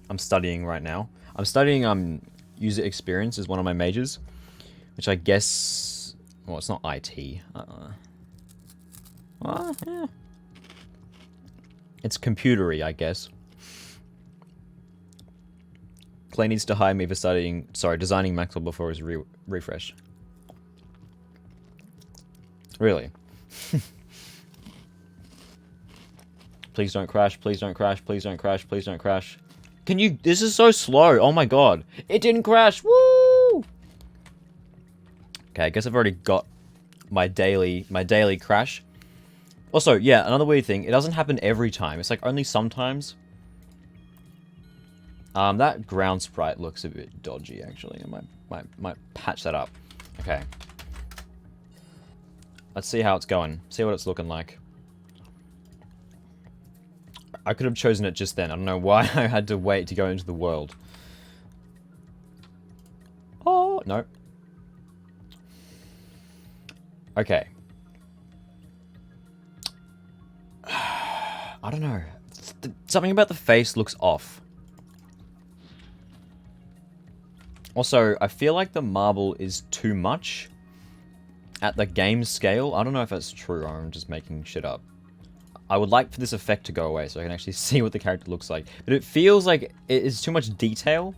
I'm studying right now. I'm studying user experience as one of my majors, which I guess... Well, it's not IT. Well, yeah. It's computery, I guess. Clay needs to hire me for designing Maxwell before his refresh. Really? Please don't crash, please don't crash, please don't crash, please don't crash. Can you... This is so slow. Oh my god. It didn't crash. Woo! Okay, I guess I've already got my daily crash. Also, yeah, another weird thing. It doesn't happen every time. It's like only sometimes. That ground sprite looks a bit dodgy, actually. I might patch that up. Okay. Let's see how it's going. See what it's looking like. I could have chosen it just then. I don't know why I had to wait to go into the world. Oh, no. Okay. I don't know. Something about the face looks off. Also, I feel like the marble is too much at the game scale. I don't know if that's true or I'm just making shit up. I would like for this effect to go away so I can actually see what the character looks like. But it feels like it is too much detail.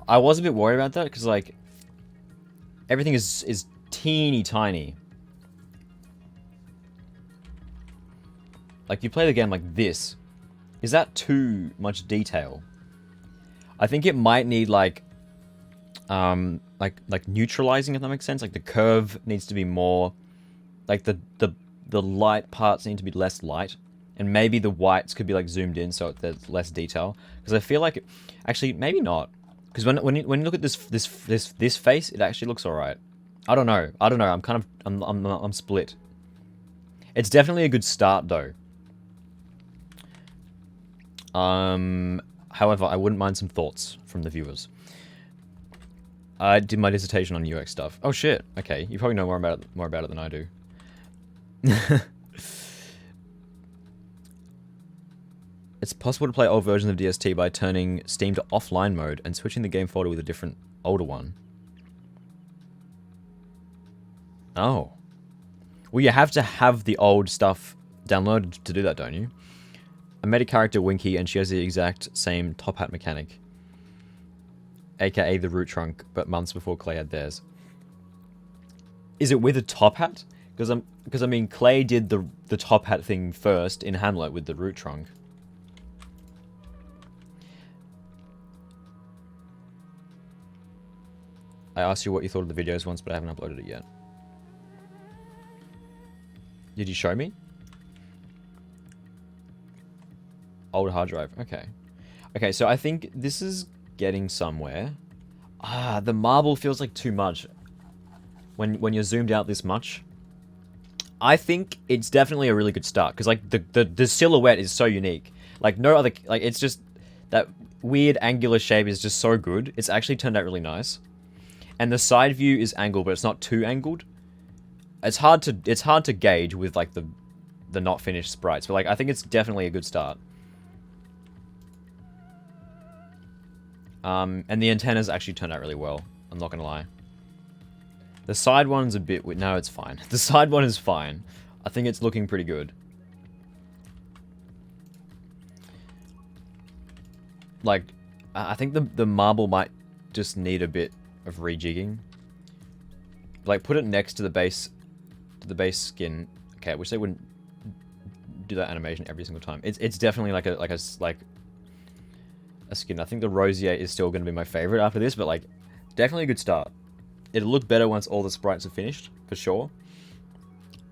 I was a bit worried about that because, like, everything is teeny tiny. Like, you play the game like this. Is that too much detail? I think it might need, like neutralizing, if that makes sense. Like, the curve needs to be more... Like, the light parts need to be less light. And maybe the whites could be, like, zoomed in so there's less detail. Because I feel like... Actually, maybe not. Because when you look at this face, it actually looks alright. I don't know. I'm kind of... I'm split. It's definitely a good start, though. However, I wouldn't mind some thoughts from the viewers. I did my dissertation on UX stuff. Oh shit. Okay, you probably know more about it than I do. It's possible to play old versions of DST by turning Steam to offline mode and switching the game folder with a different older one. Oh. Well, you have to have the old stuff downloaded to do that, don't you? I met a character, Winky, and she has the exact same top hat mechanic. AKA the root trunk, but months before Clay had theirs. Is it with a top hat? Because I mean, Clay did the top hat thing first in Hamlet with the root trunk. I asked you what you thought of the videos once, but I haven't uploaded it yet. Did you show me? Old hard drive. Okay. Okay, so I think this is getting somewhere. Ah, the marble feels like too much. When you're zoomed out this much. I think it's definitely a really good start. Because, like, the silhouette is so unique. Like, no other... Like, it's just... That weird angular shape is just so good. It's actually turned out really nice. And the side view is angled, but it's not too angled. It's hard to gauge with, like, the not finished sprites. But, like, I think it's definitely a good start. And the antennas actually turned out really well. I'm not gonna lie. The side one's a bit... No, it's fine. The side one is fine. I think it's looking pretty good. Like, I think the marble might just need a bit of rejigging. Like, put it next to the base skin. Okay, I wish they wouldn't do that animation every single time. It's definitely like a skin. I think the Rosier is still going to be my favorite after this, but, like, definitely a good start. It'll look better once all the sprites are finished, for sure.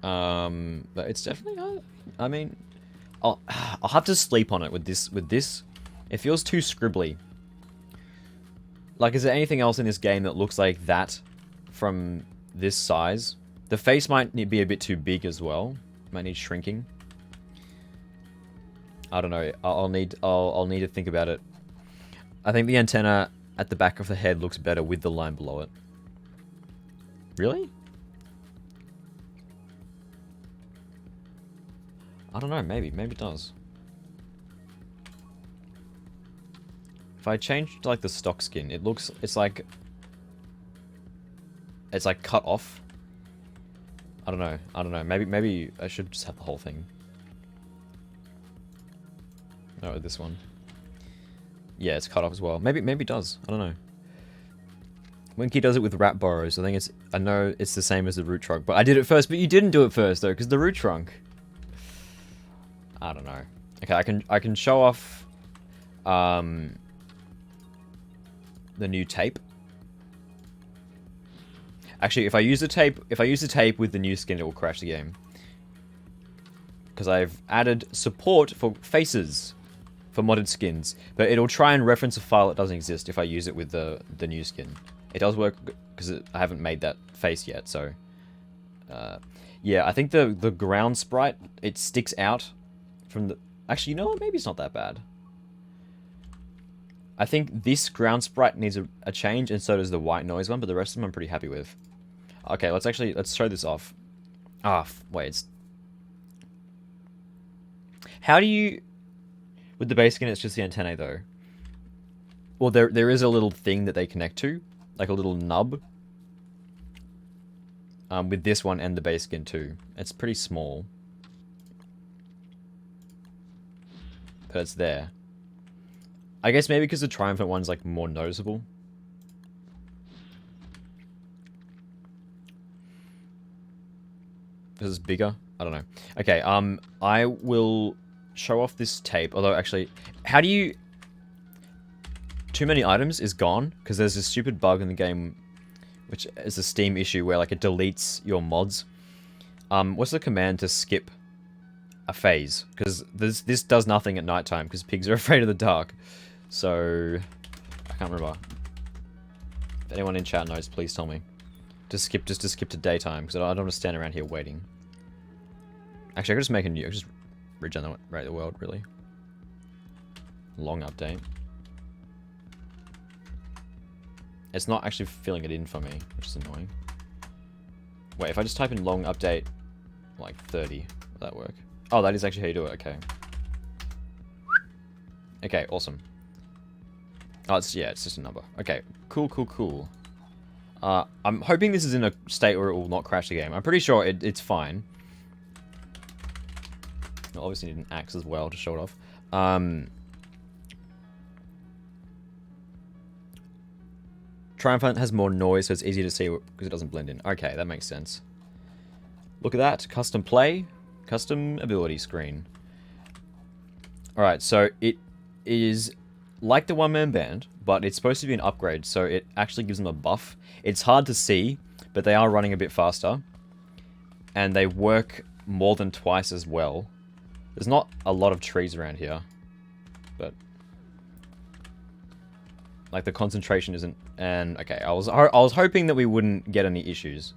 But it's definitely... I mean, I'll have to sleep on it with this. It feels too scribbly. Like, is there anything else in this game that looks like that from this size? The face might be a bit too big as well. Might need shrinking. I don't know. I'll need to think about it. I think the antenna at the back of the head looks better with the line below it. Really? I don't know. Maybe it does. If I change to, like, the stock skin, it's like cut off. I don't know. Maybe I should just have the whole thing. No, this one. Yeah, it's cut off as well. Maybe it does. I don't know. Winky does it with rat burrows. I know it's the same as the root trunk, but I did it first. But you didn't do it first though, because the root trunk. I don't know. Okay, I can show off the new tape. Actually, if I use the tape with the new skin, it will crash the game. Because I've added support for faces for modded skins, but it'll try and reference a file that doesn't exist if I use it with the new skin. It does work because I haven't made that face yet, so... yeah, I think the ground sprite, it sticks out from the... Actually, you know what? Maybe it's not that bad. I think this ground sprite needs a change, and so does the white noise one, but the rest of them I'm pretty happy with. Okay, let's show this off. Ah, wait, it's... How do you... With the base skin, it's just the antennae, though. Well, there is a little thing that they connect to, like a little nub. With this one and the base skin, too. It's pretty small. But it's there. I guess maybe because the Triumphant one's, like, more noticeable. Because it's bigger? I don't know. Okay, I will show off this tape. Although, actually, how do you... Too many items is gone. Because there's this stupid bug in the game, which is a Steam issue where, like, it deletes your mods. What's the command to skip a phase? Because this does nothing at nighttime, because pigs are afraid of the dark. So, I can't remember. If anyone in chat knows, please tell me. Just to skip to daytime, because I don't want to stand around here waiting. Actually, I could just make a new... just regenerate the world, really. Long update. It's not actually filling it in for me, which is annoying. Wait, if I just type in long update, like 30, will that work? Oh, that is actually how you do it, okay. Okay, awesome. Oh, it's just a number. Okay, cool. I'm hoping this is in a state where it will not crash the game. I'm pretty sure it's fine. I obviously need an axe as well to show it off. Triumphant has more noise, so it's easier to see because it doesn't blend in. Okay, that makes sense. Look at that. Custom play. Custom ability screen. Alright, so it is like the one-man band, but it's supposed to be an upgrade, so it actually gives them a buff. It's hard to see, but they are running a bit faster. And they work more than twice as well. There's not a lot of trees around here, but like the concentration isn't. And okay, I was hoping that we wouldn't get any issues.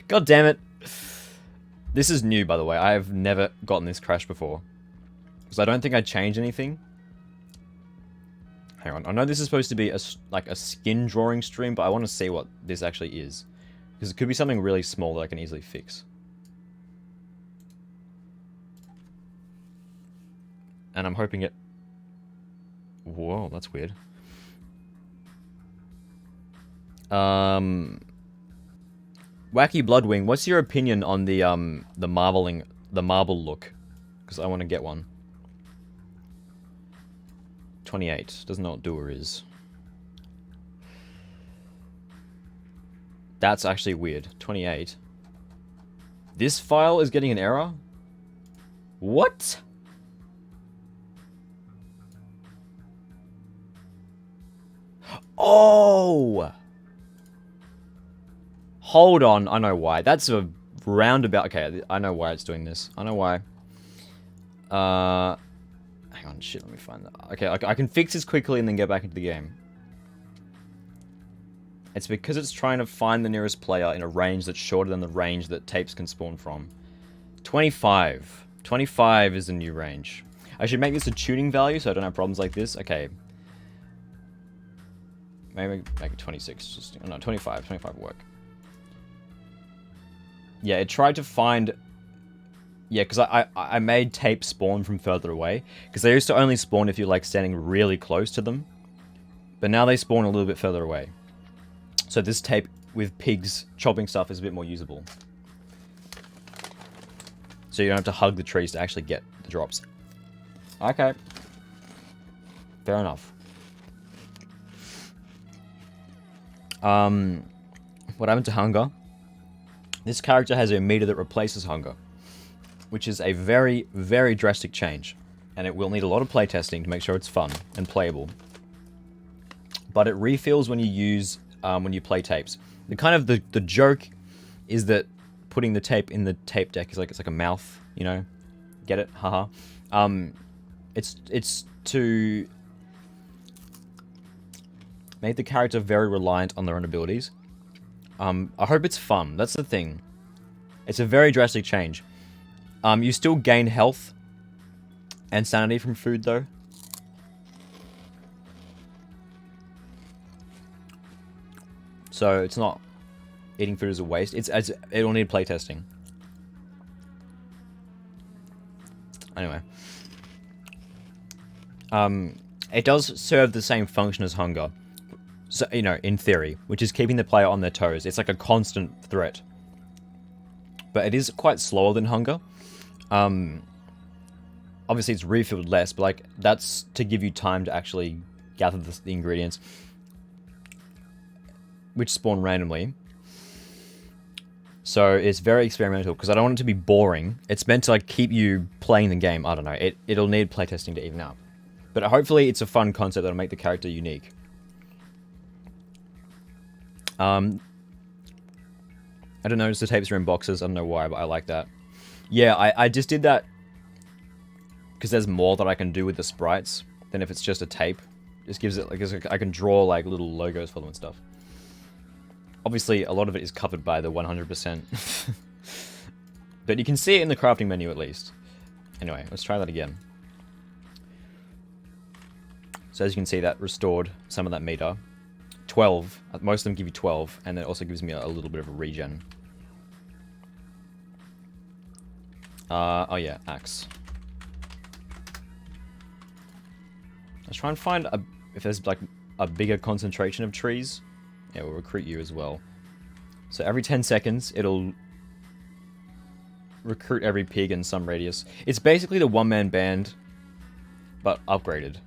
God damn it! This is new, by the way. I have never gotten this crash before, because I don't think I changed anything. Hang on, I know this is supposed to be like a skin drawing stream, but I want to see what this actually is, because it could be something really small that I can easily fix. And I'm hoping it... Whoa, that's weird. Wacky Bloodwing, what's your opinion on the marble look? Because I want to get one. 28. Doesn't know what doer is. That's actually weird. 28. This file is getting an error? What? Oh! Hold on, I know why. That's a roundabout... Okay, I know why it's doing this. I know why. Hang on, shit, let me find that. Okay, I can fix this quickly and then get back into the game. It's because it's trying to find the nearest player in a range that's shorter than the range that tapes can spawn from. 25. 25 is the new range. I should make this a tuning value so I don't have problems like this. Okay. Maybe make it 26. Just, no, 25. 25 will work. Yeah, it tried to find... Yeah, because I made tape spawn from further away. Because they used to only spawn if you're like standing really close to them. But now they spawn a little bit further away. So this tape with pigs chopping stuff is a bit more usable. So you don't have to hug the trees to actually get the drops. Okay. Fair enough. What happened to hunger? This character has a meter that replaces hunger, which is a very, very drastic change, and it will need a lot of playtesting to make sure it's fun and playable. But it refills when you use when you play tapes. The joke is that putting the tape in the tape deck is like it's like a mouth, you know? Get it? Haha. It's to make the character very reliant on their own abilities. I hope it's fun. That's the thing. It's a very drastic change. You still gain health and sanity from food, though. So it's not eating food as a waste. It'll need playtesting. Anyway, it does serve the same function as hunger. So, you know, in theory, which is keeping the player on their toes. It's like a constant threat. But it is quite slower than hunger. Obviously it's refilled less, but like that's to give you time to actually gather the ingredients, which spawn randomly. So it's very experimental because I don't want it to be boring. It's meant to like keep you playing the game. I don't know. It'll need playtesting to even out. But hopefully it's a fun concept that'll make the character unique. I don't notice the tapes are in boxes. I don't know why, but I like that. Yeah, I just did that because there's more that I can do with the sprites than if it's just a tape. Just gives it like I can draw like little logos for them and stuff. Obviously, a lot of it is covered by the 100%. But you can see it in the crafting menu at least. Anyway, let's try that again. So as you can see, that restored some of that meter. 12. Most of them give you 12, and it also gives me a little bit of a regen. Oh yeah, axe. Let's try and find if there's like a bigger concentration of trees. Yeah, we'll recruit you as well. So every 10 seconds, it'll recruit every pig in some radius. It's basically the one-man band, but upgraded.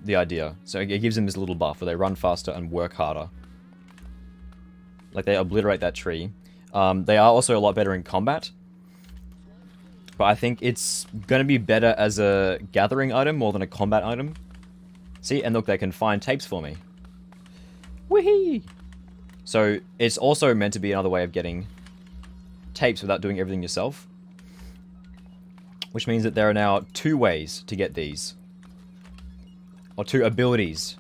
The idea. So it gives them this little buff where they run faster and work harder. Like they obliterate that tree. They are also a lot better in combat. But I think it's going to be better as a gathering item more than a combat item. See, and look, they can find tapes for me. Whee! So, it's also meant to be another way of getting tapes without doing everything yourself. Which means that there are now 2 ways to get these. Or 2 abilities.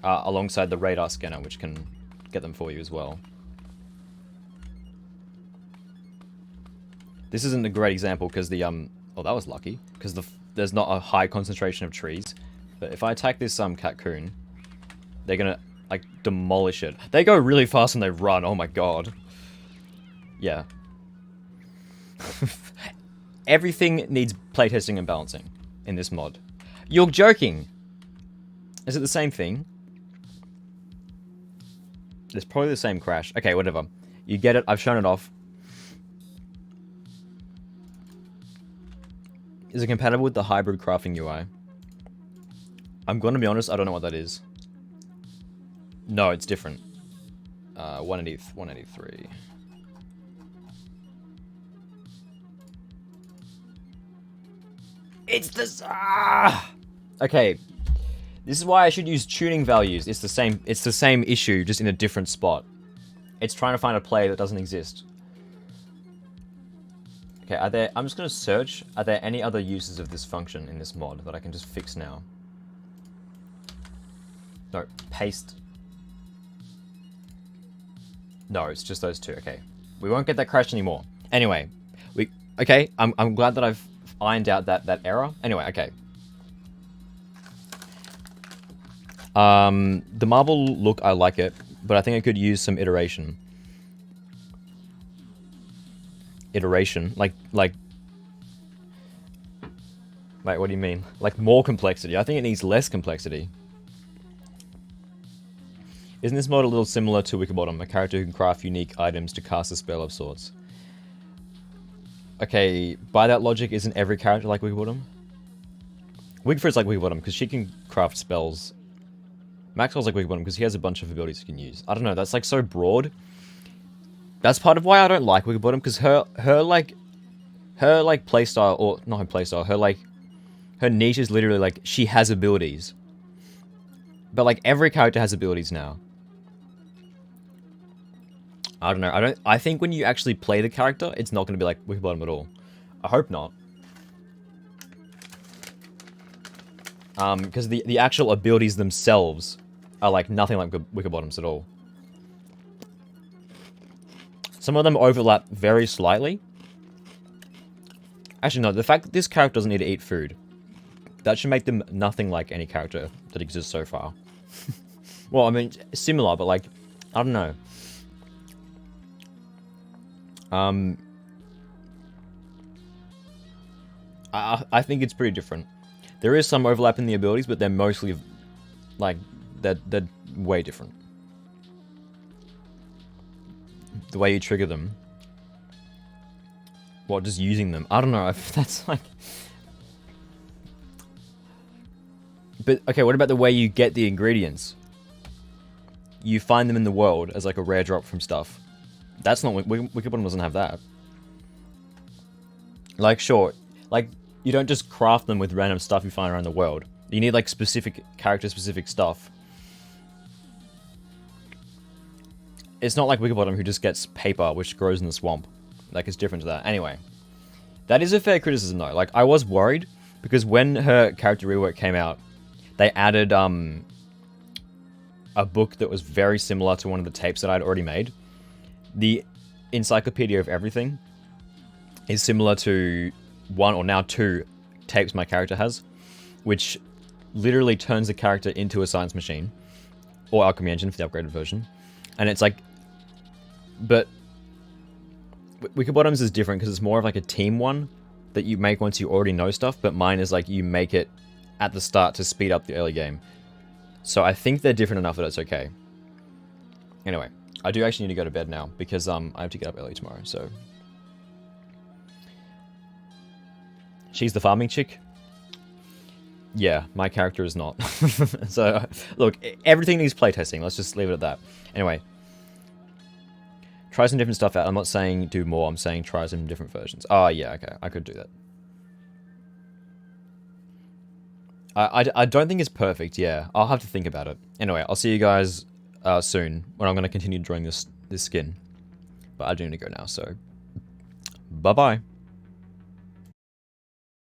Alongside the radar scanner, which can get them for you as well. This isn't a great example because the, oh, that was lucky. Because there's not a high concentration of trees. But if I attack this, Catcoon, they're gonna, like, demolish it. They go really fast when they run, oh my god. Yeah. Everything needs playtesting and balancing in this mod. You're joking! Is it the same thing? It's probably the same crash. Okay, whatever. You get it, I've shown it off. Is it compatible with the hybrid crafting UI? I'm gonna be honest, I don't know what that is. No, it's different. 183. It's this. Okay, this is why I should use tuning values. It's the same issue, just in a different spot. It's trying to find a play that doesn't exist. Okay, I'm just gonna search. Are there any other uses of this function in this mod that I can just fix now? No, paste. No, it's just those 2. Okay, we won't get that crash anymore. Anyway, okay. I'm glad that I've ironed out that error. Anyway, okay. The marble look, I like it, but I think I could use some iteration. Like, wait, what do you mean? Like more complexity? I think it needs less complexity. Isn't this mod a little similar to Wickerbottom, a character who can craft unique items to cast a spell of sorts? Okay, by that logic, isn't every character like Wickerbottom? Wigford's like Wickerbottom because she can craft spells. Maxwell's like Wickerbottom because he has a bunch of abilities he can use. I don't know, that's like so broad. That's part of why I don't like Wickerbottom, because her playstyle, or not her playstyle, her niche is literally like she has abilities. But like every character has abilities now. I don't know. I think when you actually play the character, it's not going to be like Wickerbottom at all. I hope not. Because the actual abilities themselves are like nothing like Wickerbottom's at all. Some of them overlap very slightly. Actually, no. The fact that this character doesn't need to eat food, that should make them nothing like any character that exists so far. Well, I mean, similar, but like, I don't know. I think it's pretty different. There is some overlap in the abilities, but they're mostly, like, they're way different. The way you trigger them. What, just using them? I don't know if that's like... But, okay, what about the way you get the ingredients? You find them in the world as like a rare drop from stuff. That's not... Wickerbottom doesn't have that. Like, sure. Like, you don't just craft them with random stuff you find around the world. You need, like, specific, character-specific stuff. It's not like Wickerbottom who just gets paper, which grows in the swamp. Like, it's different to that. Anyway. That is a fair criticism, though. Like, I was worried, because when her character rework came out, they added, a book that was very similar to one of the tapes that I'd already made. The Encyclopedia of Everything is similar to one or now 2 tapes my character has, which literally turns the character into a science machine, or alchemy engine for the upgraded version. And it's like, but Wickerbottom's is different because it's more of like a team one that you make once you already know stuff, but mine is like you make it at the start to speed up the early game. So I think they're different enough that it's okay. Anyway, I do actually need to go to bed now because I have to get up early tomorrow, so... She's the farming chick? Yeah, my character is not. So, look, everything needs playtesting. Let's just leave it at that. Anyway. Try some different stuff out. I'm not saying do more. I'm saying try some different versions. Oh, yeah, okay. I could do that. I don't think it's perfect, yeah. I'll have to think about it. Anyway, I'll see you guys soon when I'm going to continue drawing this skin. But I do need to go now, so bye-bye.